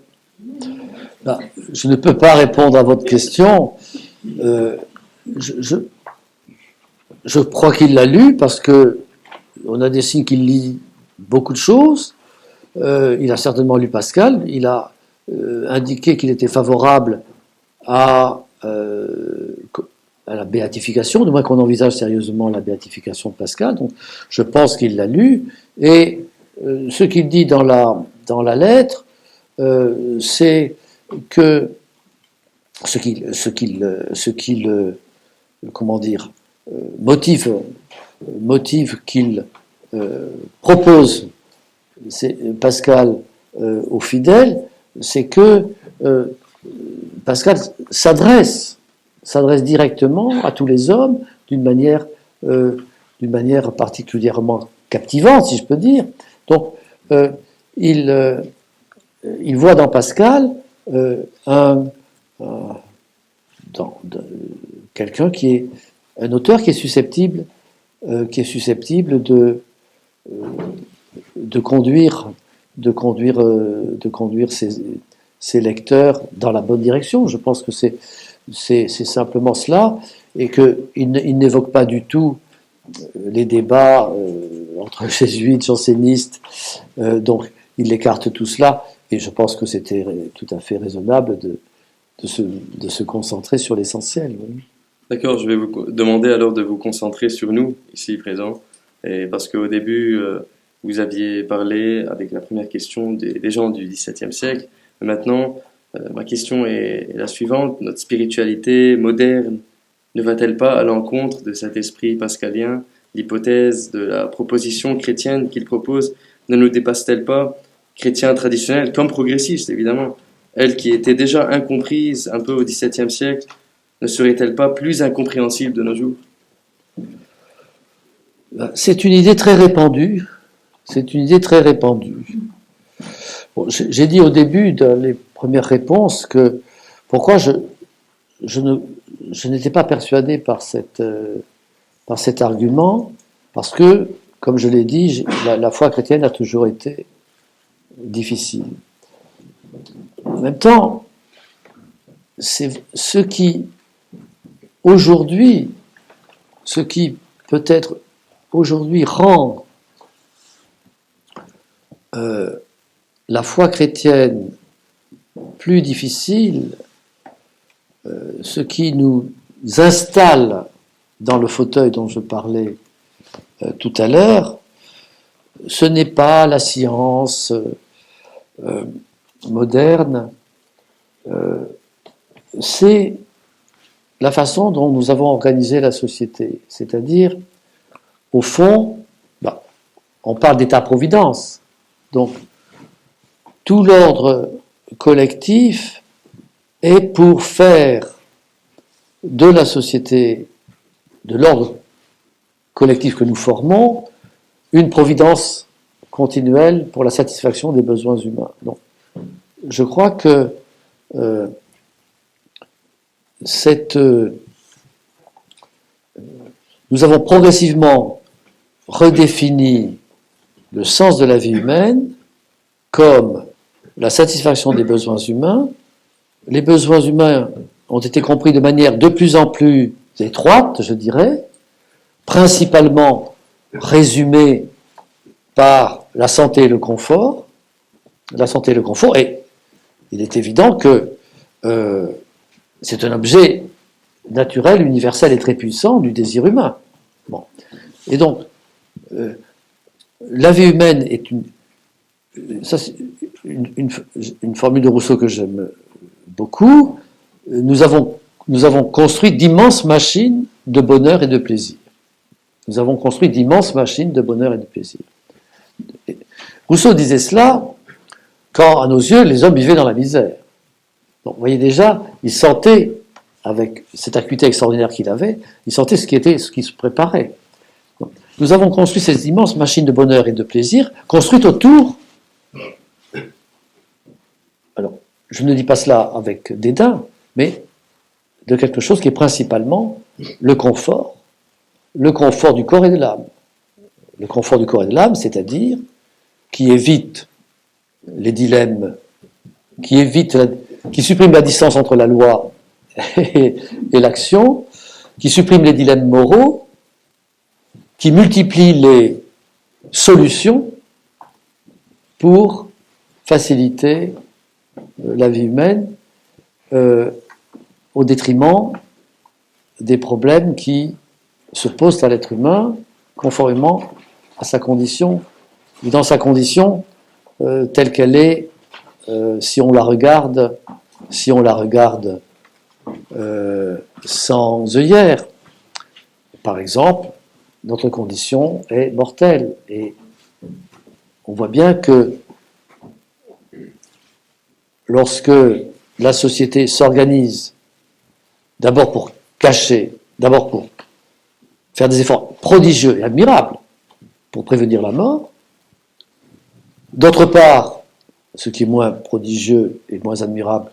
Je ne peux pas répondre à votre question. Je crois qu'il l'a lu parce que on a des signes qu'il lit beaucoup de choses. Il a certainement lu Pascal. Il a indiqué qu'il était favorable à la béatification, du moins qu'on envisage sérieusement la béatification de Pascal. Donc, je pense qu'il l'a lu. Et ce qu'il dit dans la lettre, c'est que ce qu'il motive qu'il propose Pascal aux fidèles, c'est que Pascal s'adresse directement à tous les hommes d'une manière particulièrement captivante, si je peux dire. Donc, il voit dans Pascal quelqu'un qui est un auteur qui est susceptible de conduire ses lecteurs dans la bonne direction. Je pense que c'est simplement cela, et qu'il n'évoque pas du tout les débats entre jésuites, jansénistes, donc il écarte tout cela, et je pense que c'était tout à fait raisonnable de se concentrer sur l'essentiel. Oui. D'accord, je vais vous demander alors de vous concentrer sur nous, ici présents, et parce qu'au début, vous aviez parlé avec la première question des gens du XVIIe siècle, mais maintenant, ma question est la suivante: notre spiritualité moderne ne va-t-elle pas à l'encontre de cet esprit pascalien? L'hypothèse de la proposition chrétienne qu'il propose ne nous dépasse-t-elle pas, chrétiens traditionnels comme progressistes évidemment, elle qui était déjà incomprise un peu au XVIIe siècle, ne serait-elle pas plus incompréhensible de nos jours? C'est une idée très répandue. Bon, j'ai dit au début, dans les premières réponses, que pourquoi je n'étais pas persuadé par cet argument, parce que, comme je l'ai dit, la foi chrétienne a toujours été difficile. En même temps, c'est ce qui peut-être aujourd'hui rend la foi chrétienne plus difficile, ce qui nous installe dans le fauteuil dont je parlais tout à l'heure, ce n'est pas la science moderne, c'est la façon dont nous avons organisé la société. C'est-à-dire, au fond, on parle d'État-providence. Donc, tout l'ordre collectif est pour faire de la société, de l'ordre collectif que nous formons, une providence continuelle pour la satisfaction des besoins humains. Donc, je crois que nous avons progressivement redéfini le sens de la vie humaine comme la satisfaction des besoins humains. Les besoins humains ont été compris de manière de plus en plus étroite, je dirais, principalement résumés par la santé et le confort. La santé et le confort, et il est évident que c'est un objet naturel, universel et très puissant du désir humain. Bon. Et donc, la vie humaine est une formule de Rousseau que j'aime beaucoup. Nous avons construit d'immenses machines de bonheur et de plaisir. Nous avons construit d'immenses machines de bonheur et de plaisir. Rousseau disait cela quand, à nos yeux, les hommes vivaient dans la misère. Donc, vous voyez déjà, il sentait, avec cette acuité extraordinaire qu'il avait, il sentait ce qui se préparait. Donc, nous avons construit ces immenses machines de bonheur et de plaisir, construites autour. Alors, je ne dis pas cela avec dédain, mais de quelque chose qui est principalement le confort du corps et de l'âme. Le confort du corps et de l'âme, c'est-à-dire qui évite les dilemmes, qui supprime la distance entre la loi et l'action, qui supprime les dilemmes moraux, qui multiplie les solutions pour faciliter la vie humaine au détriment des problèmes qui se posent à l'être humain conformément à sa condition, ou dans sa condition telle qu'elle est, si on la regarde sans œillère. Par exemple, notre condition est mortelle, et on voit bien que lorsque la société s'organise d'abord pour cacher, d'abord pour faire des efforts prodigieux et admirables pour prévenir la mort, d'autre part, ce qui est moins prodigieux et moins admirable,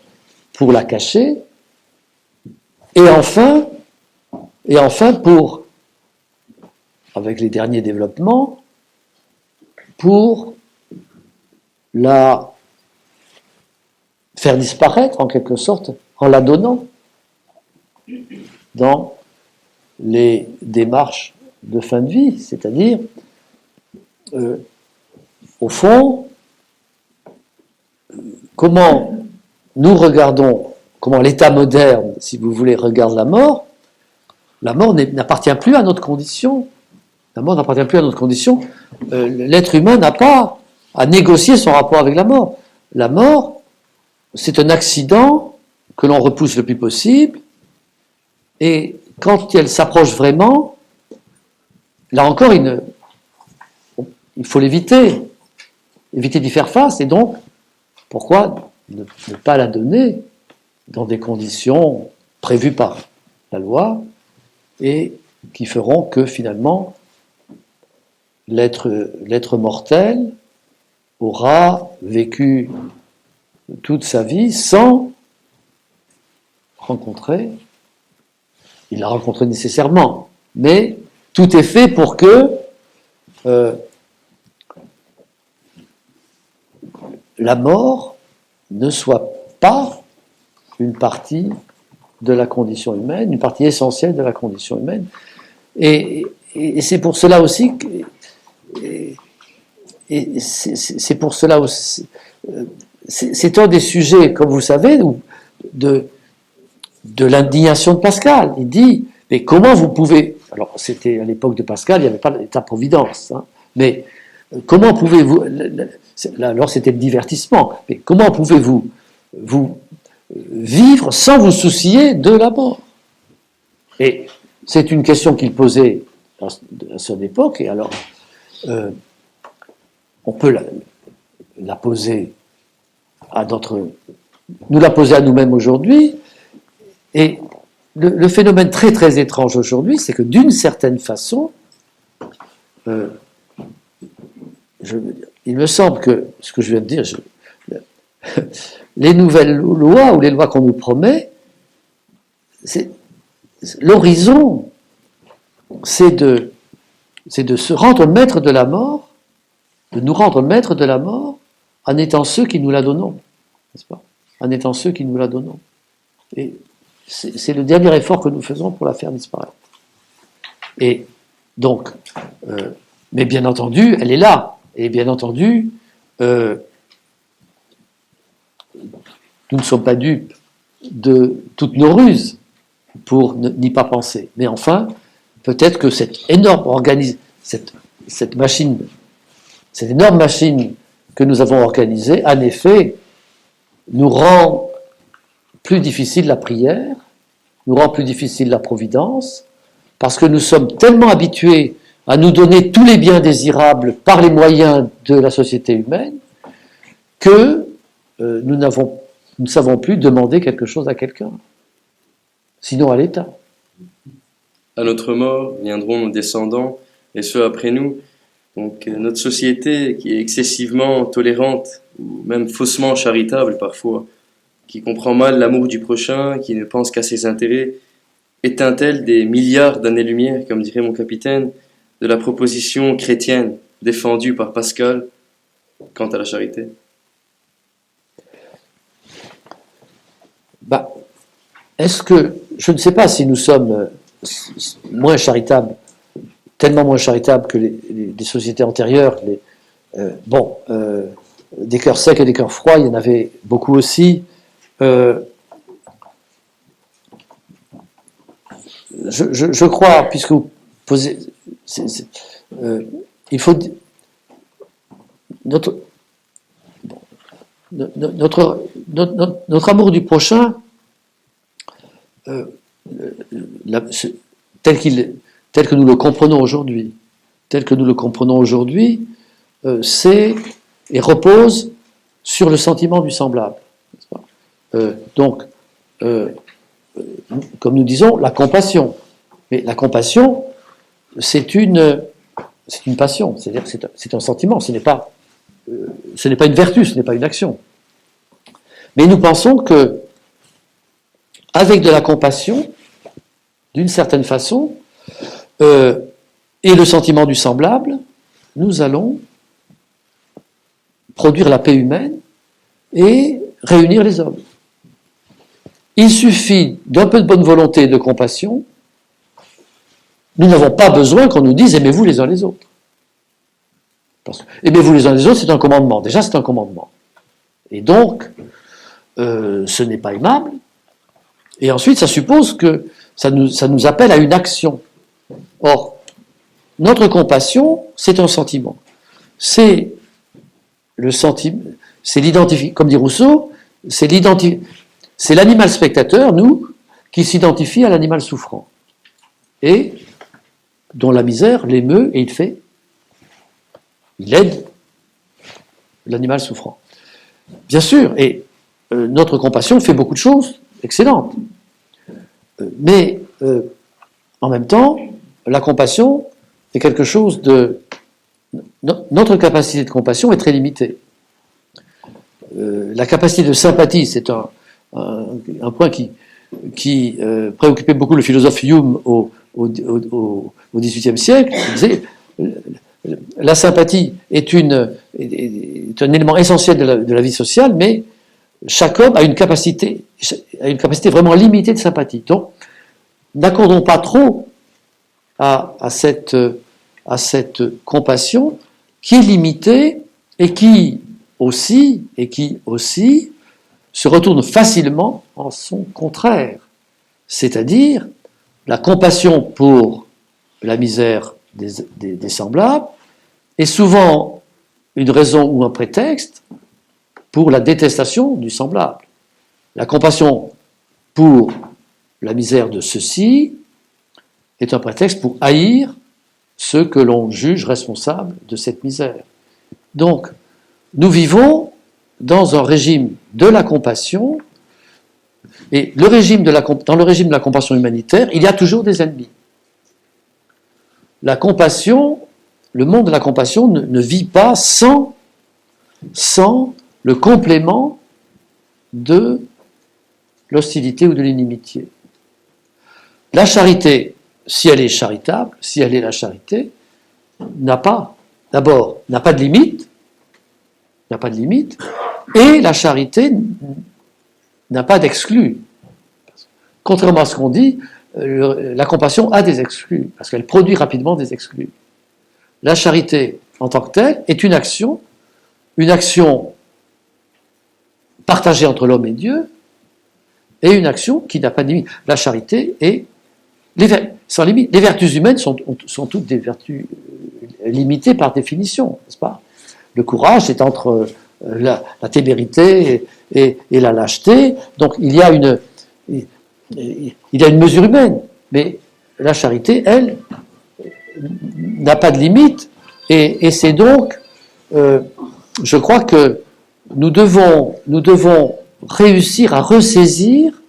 pour la cacher, et enfin pour, avec les derniers développements, pour la faire disparaître en quelque sorte, en la donnant dans les démarches de fin de vie, c'est-à-dire, au fond, comment nous regardons, comment l'État moderne, si vous voulez, regarde la mort n'appartient plus à notre condition. La mort n'appartient plus à notre condition. L'être humain n'a pas à négocier son rapport avec la mort. La mort, c'est un accident que l'on repousse le plus possible, et quand elle s'approche vraiment, là encore, il faut l'éviter d'y faire face, et donc, pourquoi ne pas la donner dans des conditions prévues par la loi, et qui feront que finalement, l'être mortel aura vécu toute sa vie sans rencontrer, il l'a rencontré nécessairement, mais tout est fait pour que la mort ne soit pas une partie de la condition humaine, une partie essentielle de la condition humaine. Et c'est pour cela aussi c'est un des sujets, comme vous savez, de l'indignation de Pascal. Il dit, mais comment vous pouvez... Alors, c'était à l'époque de Pascal, il n'y avait pas l'État-providence, hein, mais comment pouvez-vous... Alors, c'était le divertissement, mais comment pouvez-vous vivre sans vous soucier de la mort? Et c'est une question qu'il posait à son époque, et alors on peut la poser à d'autres, nous la poser à nous-mêmes aujourd'hui, et le phénomène très très étrange aujourd'hui, c'est que d'une certaine façon, il me semble que ce que je viens de dire, les nouvelles lois ou les lois qu'on nous promet, l'horizon, c'est de se rendre maître de la mort, de nous rendre maître de la mort en étant ceux qui nous la donnons, n'est-ce pas? En étant ceux qui nous la donnons. Et c'est le dernier effort que nous faisons pour la faire disparaître. Et donc, mais bien entendu, elle est là. Et bien entendu, nous ne sommes pas dupes de toutes nos ruses pour n'y pas penser. Mais enfin, peut-être que cette énorme cette machine, cette énorme machine que nous avons organisée, en effet, nous rend plus difficile la prière, nous rend plus difficile la providence, parce que nous sommes tellement habitués à nous donner tous les biens désirables par les moyens de la société humaine, que nous ne savons plus demander quelque chose à quelqu'un, sinon à l'État. À notre mort viendront nos descendants, et ceux après nous. Donc notre société, qui est excessivement tolérante, ou même faussement charitable parfois, qui comprend mal l'amour du prochain, qui ne pense qu'à ses intérêts, éteint-elle des milliards d'années-lumière, comme dirait mon capitaine, de la proposition chrétienne défendue par Pascal quant à la charité? Est-ce que, je ne sais pas si nous sommes moins charitables, tellement moins charitables que les sociétés antérieures. Des cœurs secs et des cœurs froids, il y en avait beaucoup aussi. Je crois, puisque vous posez, il faut notre amour du prochain, tel que nous le comprenons aujourd'hui, c'est et repose sur le sentiment du semblable. Donc, comme nous disons, la compassion. Mais la compassion, c'est une passion, c'est-à-dire que c'est un sentiment, ce n'est pas une vertu, ce n'est pas une action. Mais nous pensons que, avec de la compassion, d'une certaine façon, et le sentiment du semblable, nous allons produire la paix humaine et réunir les hommes. Il suffit d'un peu de bonne volonté et de compassion. Nous n'avons pas besoin qu'on nous dise « aimez-vous les uns les autres ». Parce que « aimez-vous les uns les autres », c'est un commandement. Déjà, c'est un commandement. Et donc, ce n'est pas aimable. Et ensuite, ça suppose que ça nous appelle à une action. Or, notre compassion, c'est un sentiment. C'est le sentiment, c'est l'identification, comme dit Rousseau, c'est l'animal spectateur, nous, qui s'identifie à l'animal souffrant. Et dont la misère l'émeut et il aide l'animal souffrant. Bien sûr, et notre compassion fait beaucoup de choses excellentes. Mais en même temps, la compassion est quelque chose de... Notre capacité de compassion est très limitée. La capacité de sympathie, c'est un point qui préoccupait beaucoup le philosophe Hume au XVIIIe siècle. Il disait, la sympathie est un élément essentiel de la vie sociale, mais chaque homme a une capacité vraiment limitée de sympathie. Donc, n'accordons pas trop à cette compassion qui est limitée et qui aussi se retourne facilement en son contraire. C'est-à-dire la compassion pour la misère des semblables est souvent une raison ou un prétexte pour la détestation du semblable. La compassion pour la misère de ceux-ci est un prétexte pour haïr ceux que l'on juge responsables de cette misère. Donc, nous vivons dans un régime de la compassion, et dans le régime de la compassion humanitaire, il y a toujours des ennemis. La compassion, le monde de la compassion ne vit pas sans le complément de l'hostilité ou de l'inimitié. La charité, si elle est charitable, si elle est la charité, n'a pas de limite, et la charité n'a pas d'exclus. Contrairement à ce qu'on dit, la compassion a des exclus, parce qu'elle produit rapidement des exclus. La charité, en tant que telle, est une action partagée entre l'homme et Dieu, et une action qui n'a pas de limite. La charité est sans limite. Les vertus humaines sont toutes des vertus limitées par définition, n'est-ce pas? Le courage est entre la témérité et la lâcheté, donc il y a une mesure humaine, mais la charité, elle, n'a pas de limite, et c'est donc, je crois que nous devons réussir à ressaisir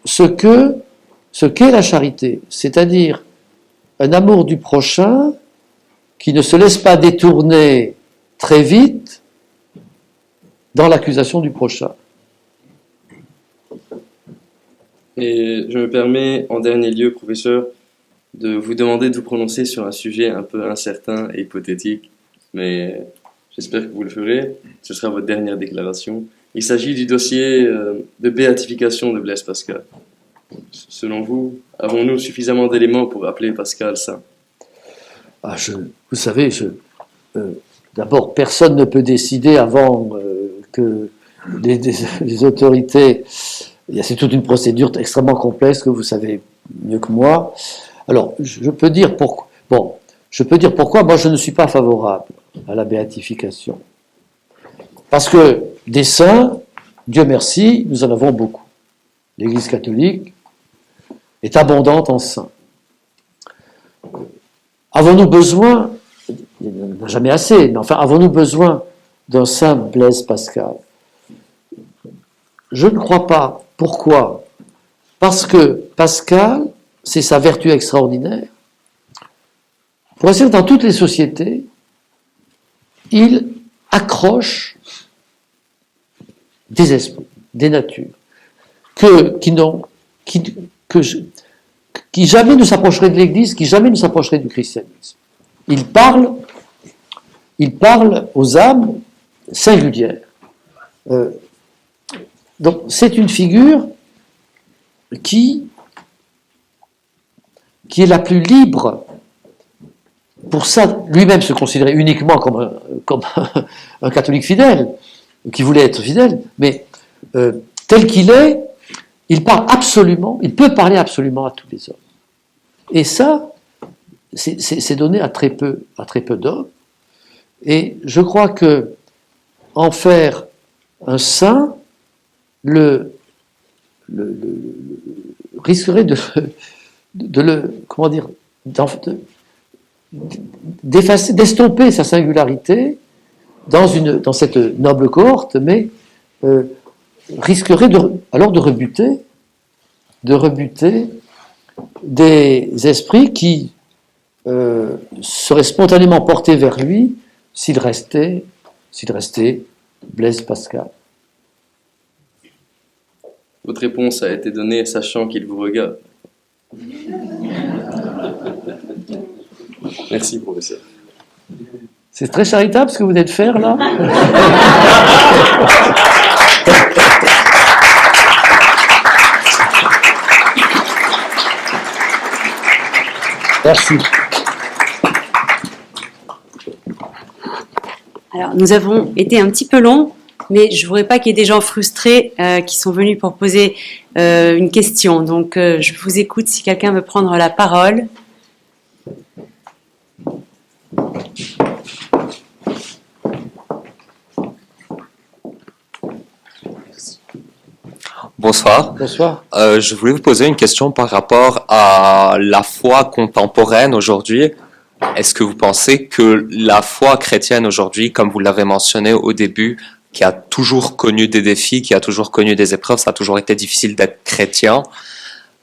ce qu'est la charité, c'est-à-dire un amour du prochain qui ne se laisse pas détourner très vite dans l'accusation du prochain. Et je me permets, en dernier lieu, professeur, de vous demander de vous prononcer sur un sujet un peu incertain et hypothétique, mais j'espère que vous le ferez. Ce sera votre dernière déclaration. Il s'agit du dossier de béatification de Blaise Pascal. Selon vous, avons-nous suffisamment d'éléments pour appeler Pascal saint? Vous savez, d'abord, personne ne peut décider avant que les autorités. C'est toute une procédure extrêmement complexe que vous savez mieux que moi. Alors, je peux dire pourquoi. Moi, je ne suis pas favorable à la béatification. Parce que des saints, Dieu merci, nous en avons beaucoup. L'Église catholique est abondante en saints. Avons-nous besoin, il n'y en a jamais assez, mais enfin, avons-nous besoin d'un saint Blaise Pascal? Je ne crois pas. Pourquoi? Parce que Pascal, c'est sa vertu extraordinaire. Pour ainsi dire, dans toutes les sociétés, il accroche des esprits, des natures, qui jamais ne s'approcheraient de l'Église, qui jamais ne s'approcheraient du christianisme. Il parle aux âmes singulières. Donc c'est une figure qui est la plus libre, pour ça lui-même se considérait uniquement comme un catholique fidèle, qui voulait être fidèle, mais tel qu'il est, il peut parler absolument à tous les hommes. Et ça, c'est donné à très peu d'hommes. Et je crois que en faire un saint risquerait d'estomper sa singularité dans cette noble cohorte, mais risquerait alors de rebuter des esprits qui seraient spontanément portés vers lui s'il restait Blaise Pascal. Votre réponse a été donnée sachant qu'il vous regarde. Merci, professeur. C'est très charitable ce que vous venez de faire, là. Merci. Alors, nous avons été un petit peu longs, mais je ne voudrais pas qu'il y ait des gens frustrés qui sont venus pour poser une question. Donc, je vous écoute si quelqu'un veut prendre la parole. Bonsoir. Bonsoir. Je voulais vous poser une question par rapport à la foi contemporaine aujourd'hui. Est-ce que vous pensez que la foi chrétienne aujourd'hui, comme vous l'avez mentionné au début, qui a toujours connu des défis, qui a toujours connu des épreuves, ça a toujours été difficile d'être chrétien,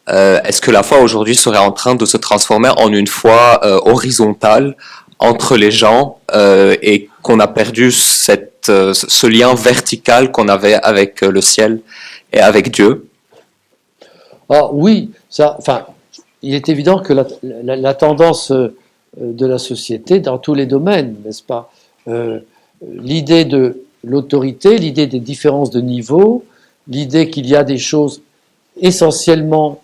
est-ce que la foi aujourd'hui serait en train de se transformer en une foi horizontale entre les gens et qu'on a perdu ce lien vertical qu'on avait avec le ciel et avec Dieu? Ah oui, il est évident que la tendance de la société dans tous les domaines, n'est-ce pas, l'idée de l'autorité, l'idée des différences de niveau, l'idée qu'il y a des choses essentiellement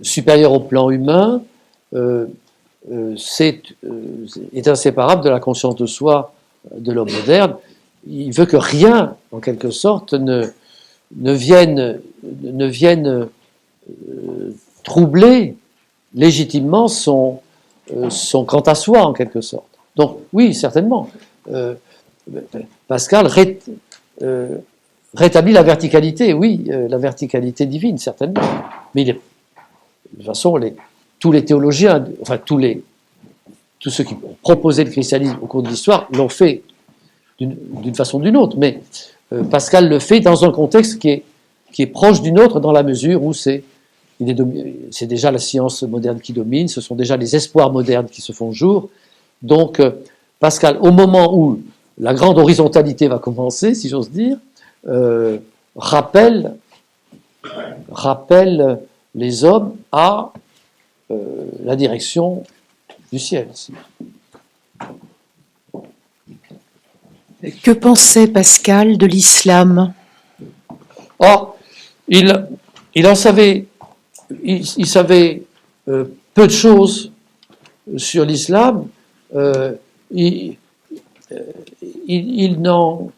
supérieures au plan humain, est inséparable de la conscience de soi de l'homme moderne. Il veut que rien, en quelque sorte, ne vienne troubler légitimement son quant à soi, en quelque sorte. Donc, oui, certainement. Pascal rétablit la verticalité, oui, la verticalité divine, certainement. Mais de toute façon, tous les théologiens, enfin tous ceux qui ont proposé le christianisme au cours de l'histoire l'ont fait d'une façon ou d'une autre. Mais Pascal le fait dans un contexte qui est proche du nôtre, dans la mesure où c'est déjà la science moderne qui domine, ce sont déjà les espoirs modernes qui se font jour. Donc, Pascal, au moment où la grande horizontalité va commencer, si j'ose dire, rappelle les hommes à la direction du ciel. Que pensait Pascal de l'islam? Il savait peu de choses sur l'islam. Il en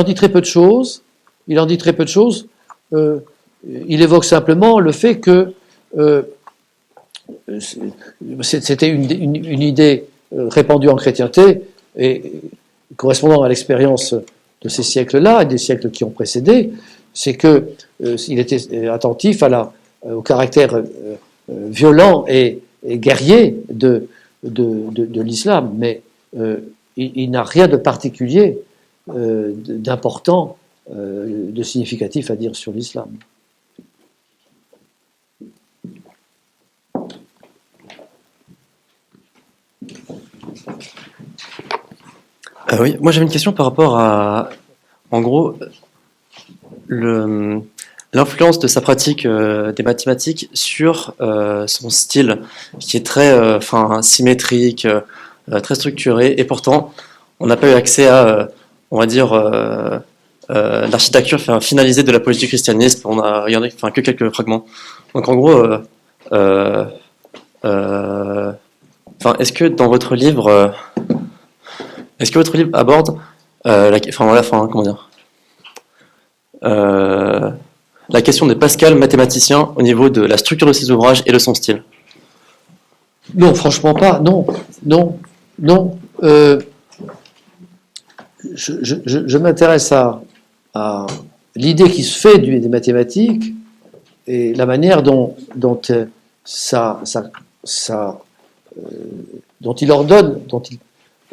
dit très peu de choses. Il évoque simplement le fait que c'était une idée répandue en chrétienté et correspondant à l'expérience de ces siècles-là et des siècles qui ont précédé, c'est que il était attentif au caractère violent et guerrier de l'islam, mais il n'a rien de particulier, d'important, de significatif à dire sur l'islam. Oui, moi j'avais une question par rapport à, en gros, l'influence de sa pratique des mathématiques sur son style, qui est très symétrique, très structuré, et pourtant on n'a pas eu accès à, on va dire, l'architecture finalisée de la politique du christianisme. On a regardé que quelques fragments. Donc en gros, est-ce que dans votre livre, aborde la question de Pascal, mathématicien, au niveau de la structure de ses ouvrages et de son style? Non, franchement pas. Non. Je m'intéresse à l'idée qui se fait des mathématiques et la manière dont il ordonne,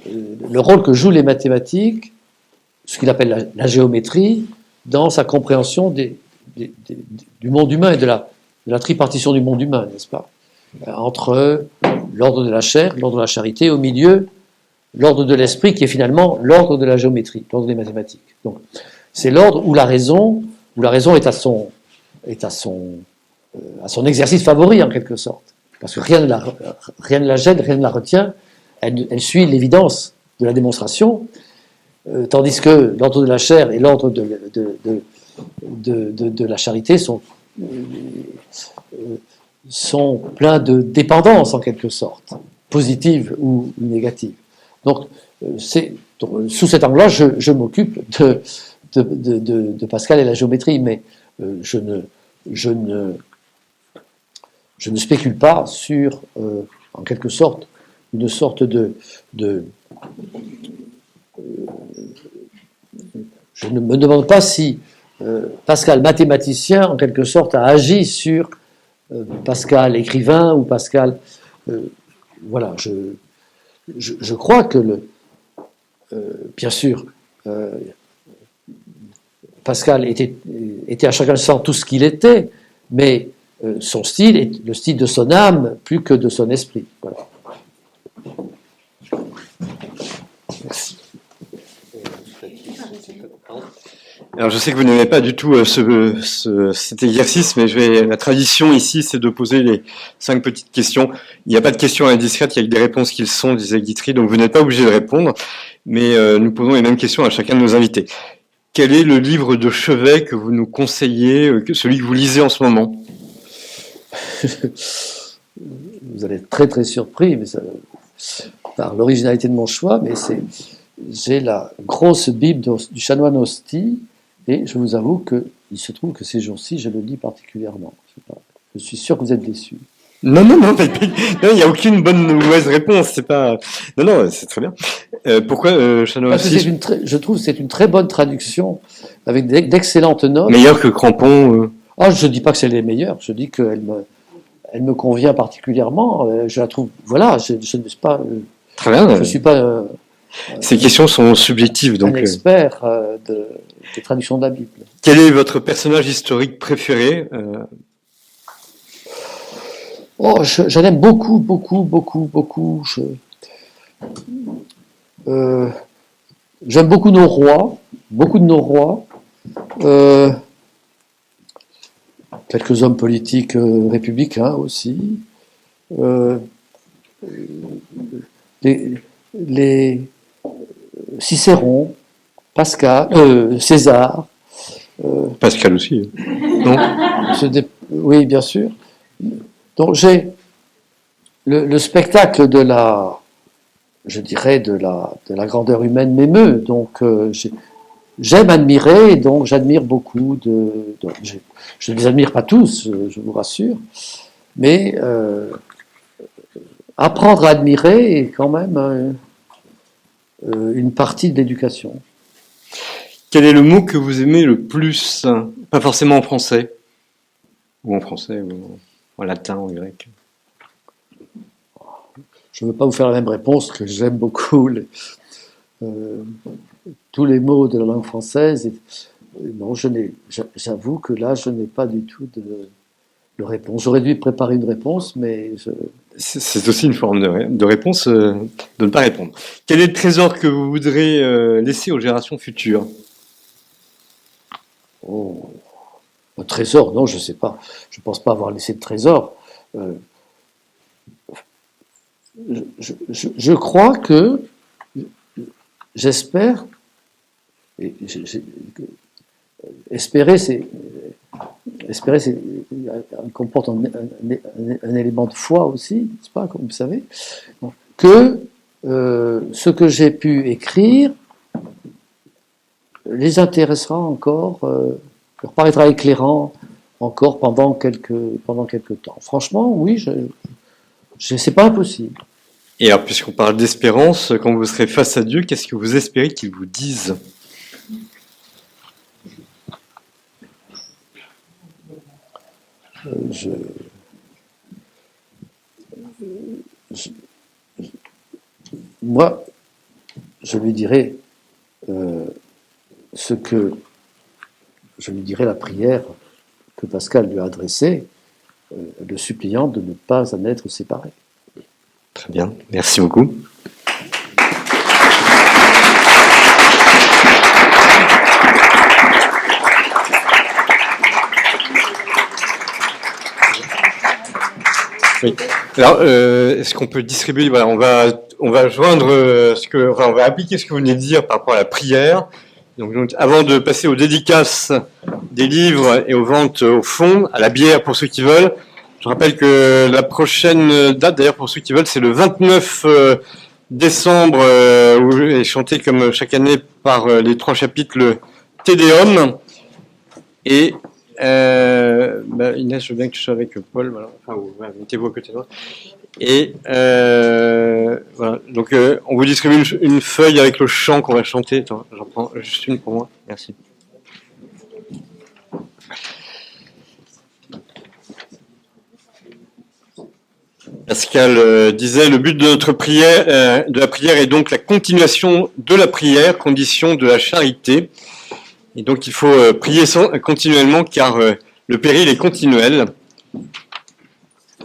le rôle que jouent les mathématiques, ce qu'il appelle la géométrie, dans sa compréhension du monde humain et de la tripartition du monde humain, n'est-ce pas? Entre l'ordre de la chair, l'ordre de la charité, au milieu, l'ordre de l'esprit, qui est finalement l'ordre de la géométrie, l'ordre des mathématiques. Donc, c'est l'ordre où la raison est à son exercice favori, en quelque sorte. Parce que rien ne la gêne, rien ne la retient. Elle suit l'évidence de la démonstration, tandis que l'ordre de la chair et l'ordre de la charité sont pleins de dépendance, en quelque sorte, positive ou négative. Donc, sous cet angle-là, je m'occupe de Pascal et la géométrie, mais je ne spécule pas sur, en quelque sorte, une sorte je ne me demande pas si Pascal, mathématicien, en quelque sorte, a agi sur Pascal, écrivain, ou Pascal... voilà, je crois que, bien sûr, Pascal était à chacun instant tout ce qu'il était, mais son style est le style de son âme plus que de son esprit. Voilà. Merci. Alors je sais que vous n'aimez pas du tout cet exercice, mais la tradition ici, c'est de poser les 5 petites questions. Il n'y a pas de questions indiscrètes, il y a que des réponses qui le sont, disait Guitry, donc vous n'êtes pas obligé de répondre, mais nous posons les mêmes questions à chacun de nos invités. Quel est le livre de chevet que vous nous conseillez, celui que vous lisez en ce moment? Vous allez être très très surpris, mais par l'originalité de mon choix, mais j'ai la grosse Bible du chanoine Hosty, et je vous avoue qu'il se trouve que ces jours-ci, je le lis particulièrement. Je suis sûr que vous êtes déçus. Non, il n'y a aucune bonne ou mauvaise réponse. C'est pas. Non, c'est très bien. Pourquoi chanoine Parce que Hosty je trouve que c'est une très bonne traduction, avec d'excellentes notes. Meilleur que Crampon Je ne dis pas que c'est les meilleures, je dis qu'elle me convient particulièrement. Je la trouve. Voilà, je ne suis pas. Très bien. Je ne suis pas. Ces questions sont subjectives, donc. Un expert des traductions de la Bible. Quel est votre personnage historique préféré J'en aime beaucoup. J'aime beaucoup nos rois, beaucoup de nos rois. Quelques hommes politiques républicains aussi. Les Cicéron, Pascal, César. Pascal aussi. Non oui, bien sûr. Donc j'ai le spectacle de la grandeur humaine m'émeut. Donc j'aime admirer, donc j'admire beaucoup je ne les admire pas tous, je vous rassure, mais apprendre à admirer est quand même une partie de l'éducation. Quel est le mot que vous aimez le plus? Pas forcément en français, ou en français, ou en latin, en grec. Je ne veux pas vous faire la même réponse, que j'aime beaucoup tous les mots de la langue française. Non, j'avoue que là, je n'ai pas du tout de réponse. J'aurais dû préparer une réponse, mais... C'est aussi une forme de réponse, de ne pas répondre. Quel est le trésor que vous voudrez laisser aux générations futures? Un trésor, non, je ne sais pas. Je ne pense pas avoir laissé de trésor. Je crois que, j'espère, espérer, comporte un élément de foi aussi, n'est-ce pas, comme vous savez, que ce que j'ai pu écrire les intéressera encore, leur paraîtra éclairant encore pendant quelques temps. Franchement, oui, c'est pas impossible. Et alors, puisqu'on parle d'espérance, quand vous serez face à Dieu, qu'est-ce que vous espérez qu'il vous dise? Moi, je lui dirais je lui dirais la prière que Pascal lui a adressée, le suppliant de ne pas en être séparé. Très bien, merci beaucoup. Oui. Alors, est-ce qu'on peut distribuer? Voilà, on va joindre on va appliquer ce que vous venez de dire par rapport à la prière. Donc, avant de passer aux dédicaces des livres et aux ventes au fond, à la bière pour ceux qui veulent, je rappelle que la prochaine date, d'ailleurs pour ceux qui veulent, c'est le 29 décembre, où est chanté comme chaque année par les 3 chapitres le Te Deum. Et Inès, je veux bien que tu sois avec Paul, voilà. Enfin, mettez-vous à côté de moi. Et voilà. Donc, on vous distribue une feuille avec le chant qu'on va chanter. Attends, j'en prends juste une pour moi. Merci. Pascal disait, le but de notre prière, de la prière est donc la continuation de la prière, condition de la charité. Et donc il faut prier continuellement car le péril est continuel.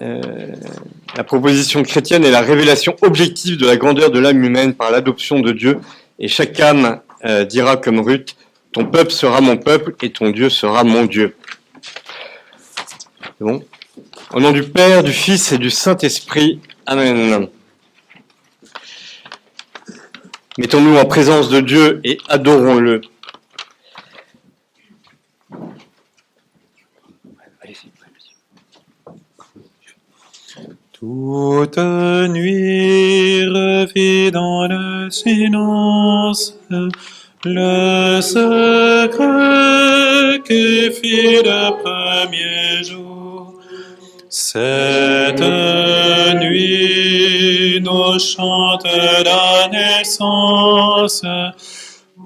La proposition chrétienne est la révélation objective de la grandeur de l'âme humaine par l'adoption de Dieu. Et chaque âme dira comme Ruth, ton peuple sera mon peuple et ton Dieu sera mon Dieu. C'est bon. Au nom du Père, du Fils et du Saint-Esprit. Amen. Mettons-nous en présence de Dieu et adorons-le. Toute nuit revit dans le silence le secret qui fit le premier jour. Cette nuit nous chante la naissance,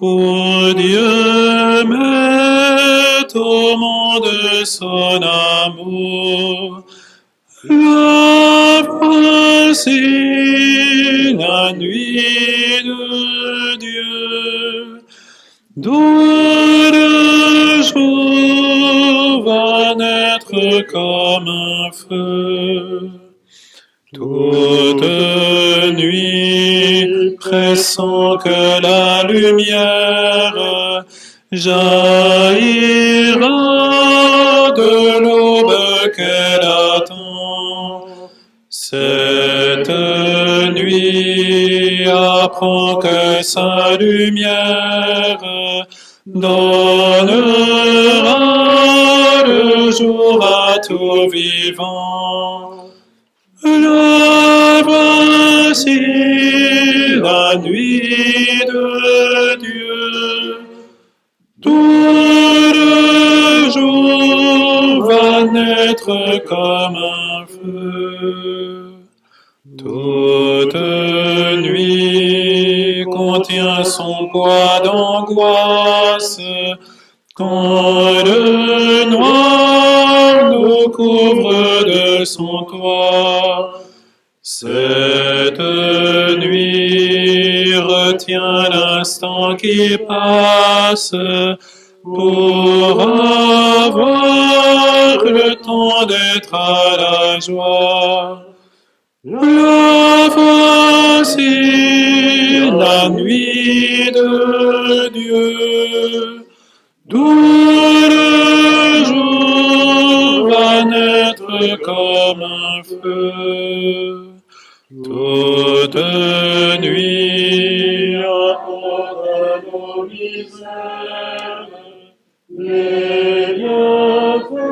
où Dieu met au monde son amour. La voici la nuit de Dieu, d'où le jour va naître comme un feu. Toute nuit, pressant que la lumière jaillira de l'aube qu'elle attend. Cette nuit apprend que sa lumière donnera le jour à tout vivant. La voici la nuit de Dieu, tout le jour va naître comme un feu. Toute nuit contient son poids d'angoisse, quand le noir nous couvre de son toit. Cette nuit retient l'instant qui passe pour avoir le temps d'être à la joie. La voici la nuit de Dieu, d'où le jour va naître comme un feu. Toute nuit apporte nos misères, les bienfaits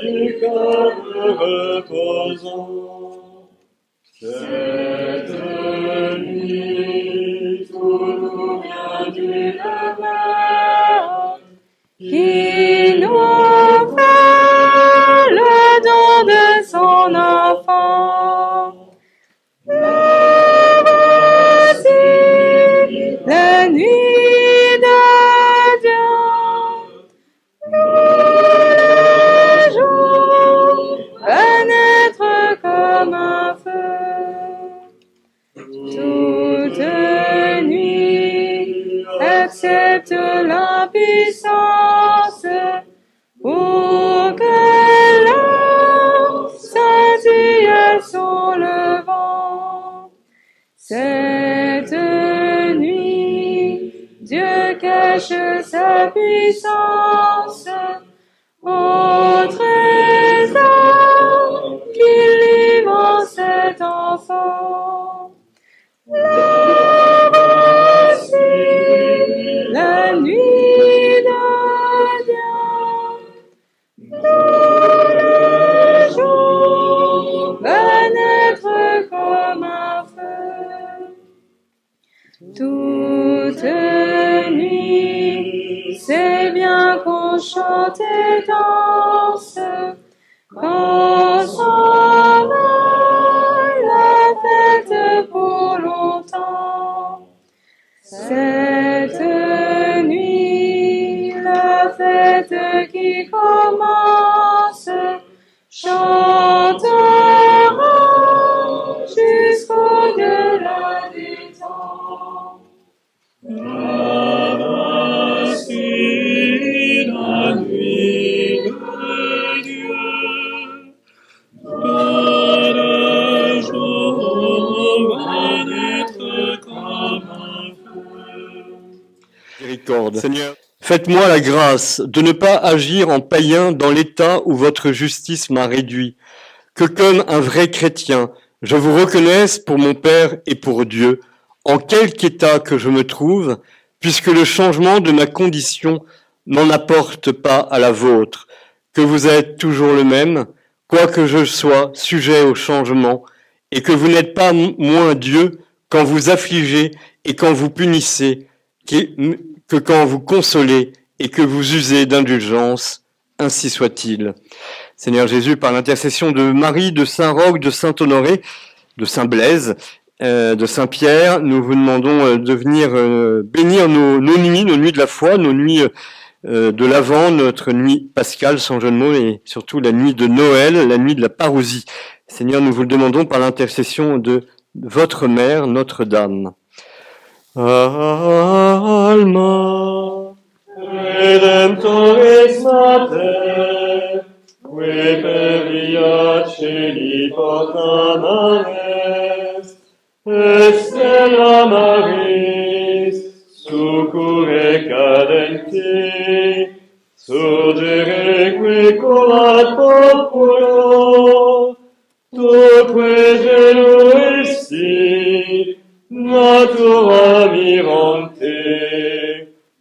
du cœur reposant. Cette nuit, tout nous vient du Père, qui nous fait le don de son enfant. Voici la nuit de Dieu, le jour va naître comme un feu. Toute nuit accepte l'impuissance pour que l'homme scintille son levant. Cette nuit, Dieu cache sa puissance au trésor qu'il livre en cet enfant. La voici la nuit de Dieu, d'où le jour va naître comme un feu. Toute nuit, c'est bien qu'on chante et danse, quand s'en va la fête pour longtemps. Cette nuit, la fête qui commence, chantera miséricorde. Seigneur, faites-moi la grâce de ne pas agir en païen dans l'état où votre justice m'a réduit, que comme un vrai chrétien, je vous reconnaisse pour mon Père et pour Dieu, en quelque état que je me trouve, puisque le changement de ma condition n'en apporte pas à la vôtre, que vous êtes toujours le même, quoique je sois sujet au changement, et que vous n'êtes pas moins Dieu quand vous affligez et quand vous punissez, que quand vous consolez et que vous usez d'indulgence, ainsi soit-il. Seigneur Jésus, par l'intercession de Marie, de Saint Roch, de Saint Honoré, de Saint Blaise, de Saint Pierre, nous vous demandons de venir bénir nos nuits de la foi, nos nuits de l'Avent, notre nuit pascale, sans jeu de mots, et surtout la nuit de Noël, la nuit de la parousie. Seigneur, nous vous le demandons par l'intercession de votre Mère, Notre-Dame. Alma Redemptoris Mater, qui per via celi portam est, Stella Maris, succurre cadenti, surgere qui colat populo, tuque genuisti, natura mirante,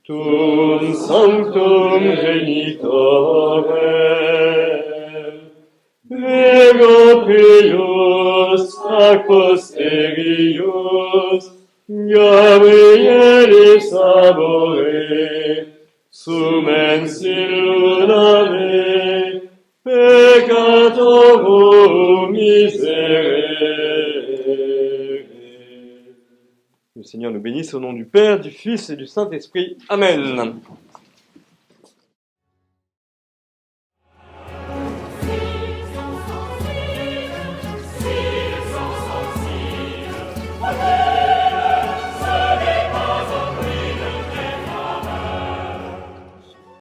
tum sanctum genitore, ego pius ac posterius, Gabrielis abore, sumens illunare, peccatorum miserere. Le Seigneur nous bénisse au nom du Père, du Fils et du Saint-Esprit. Amen.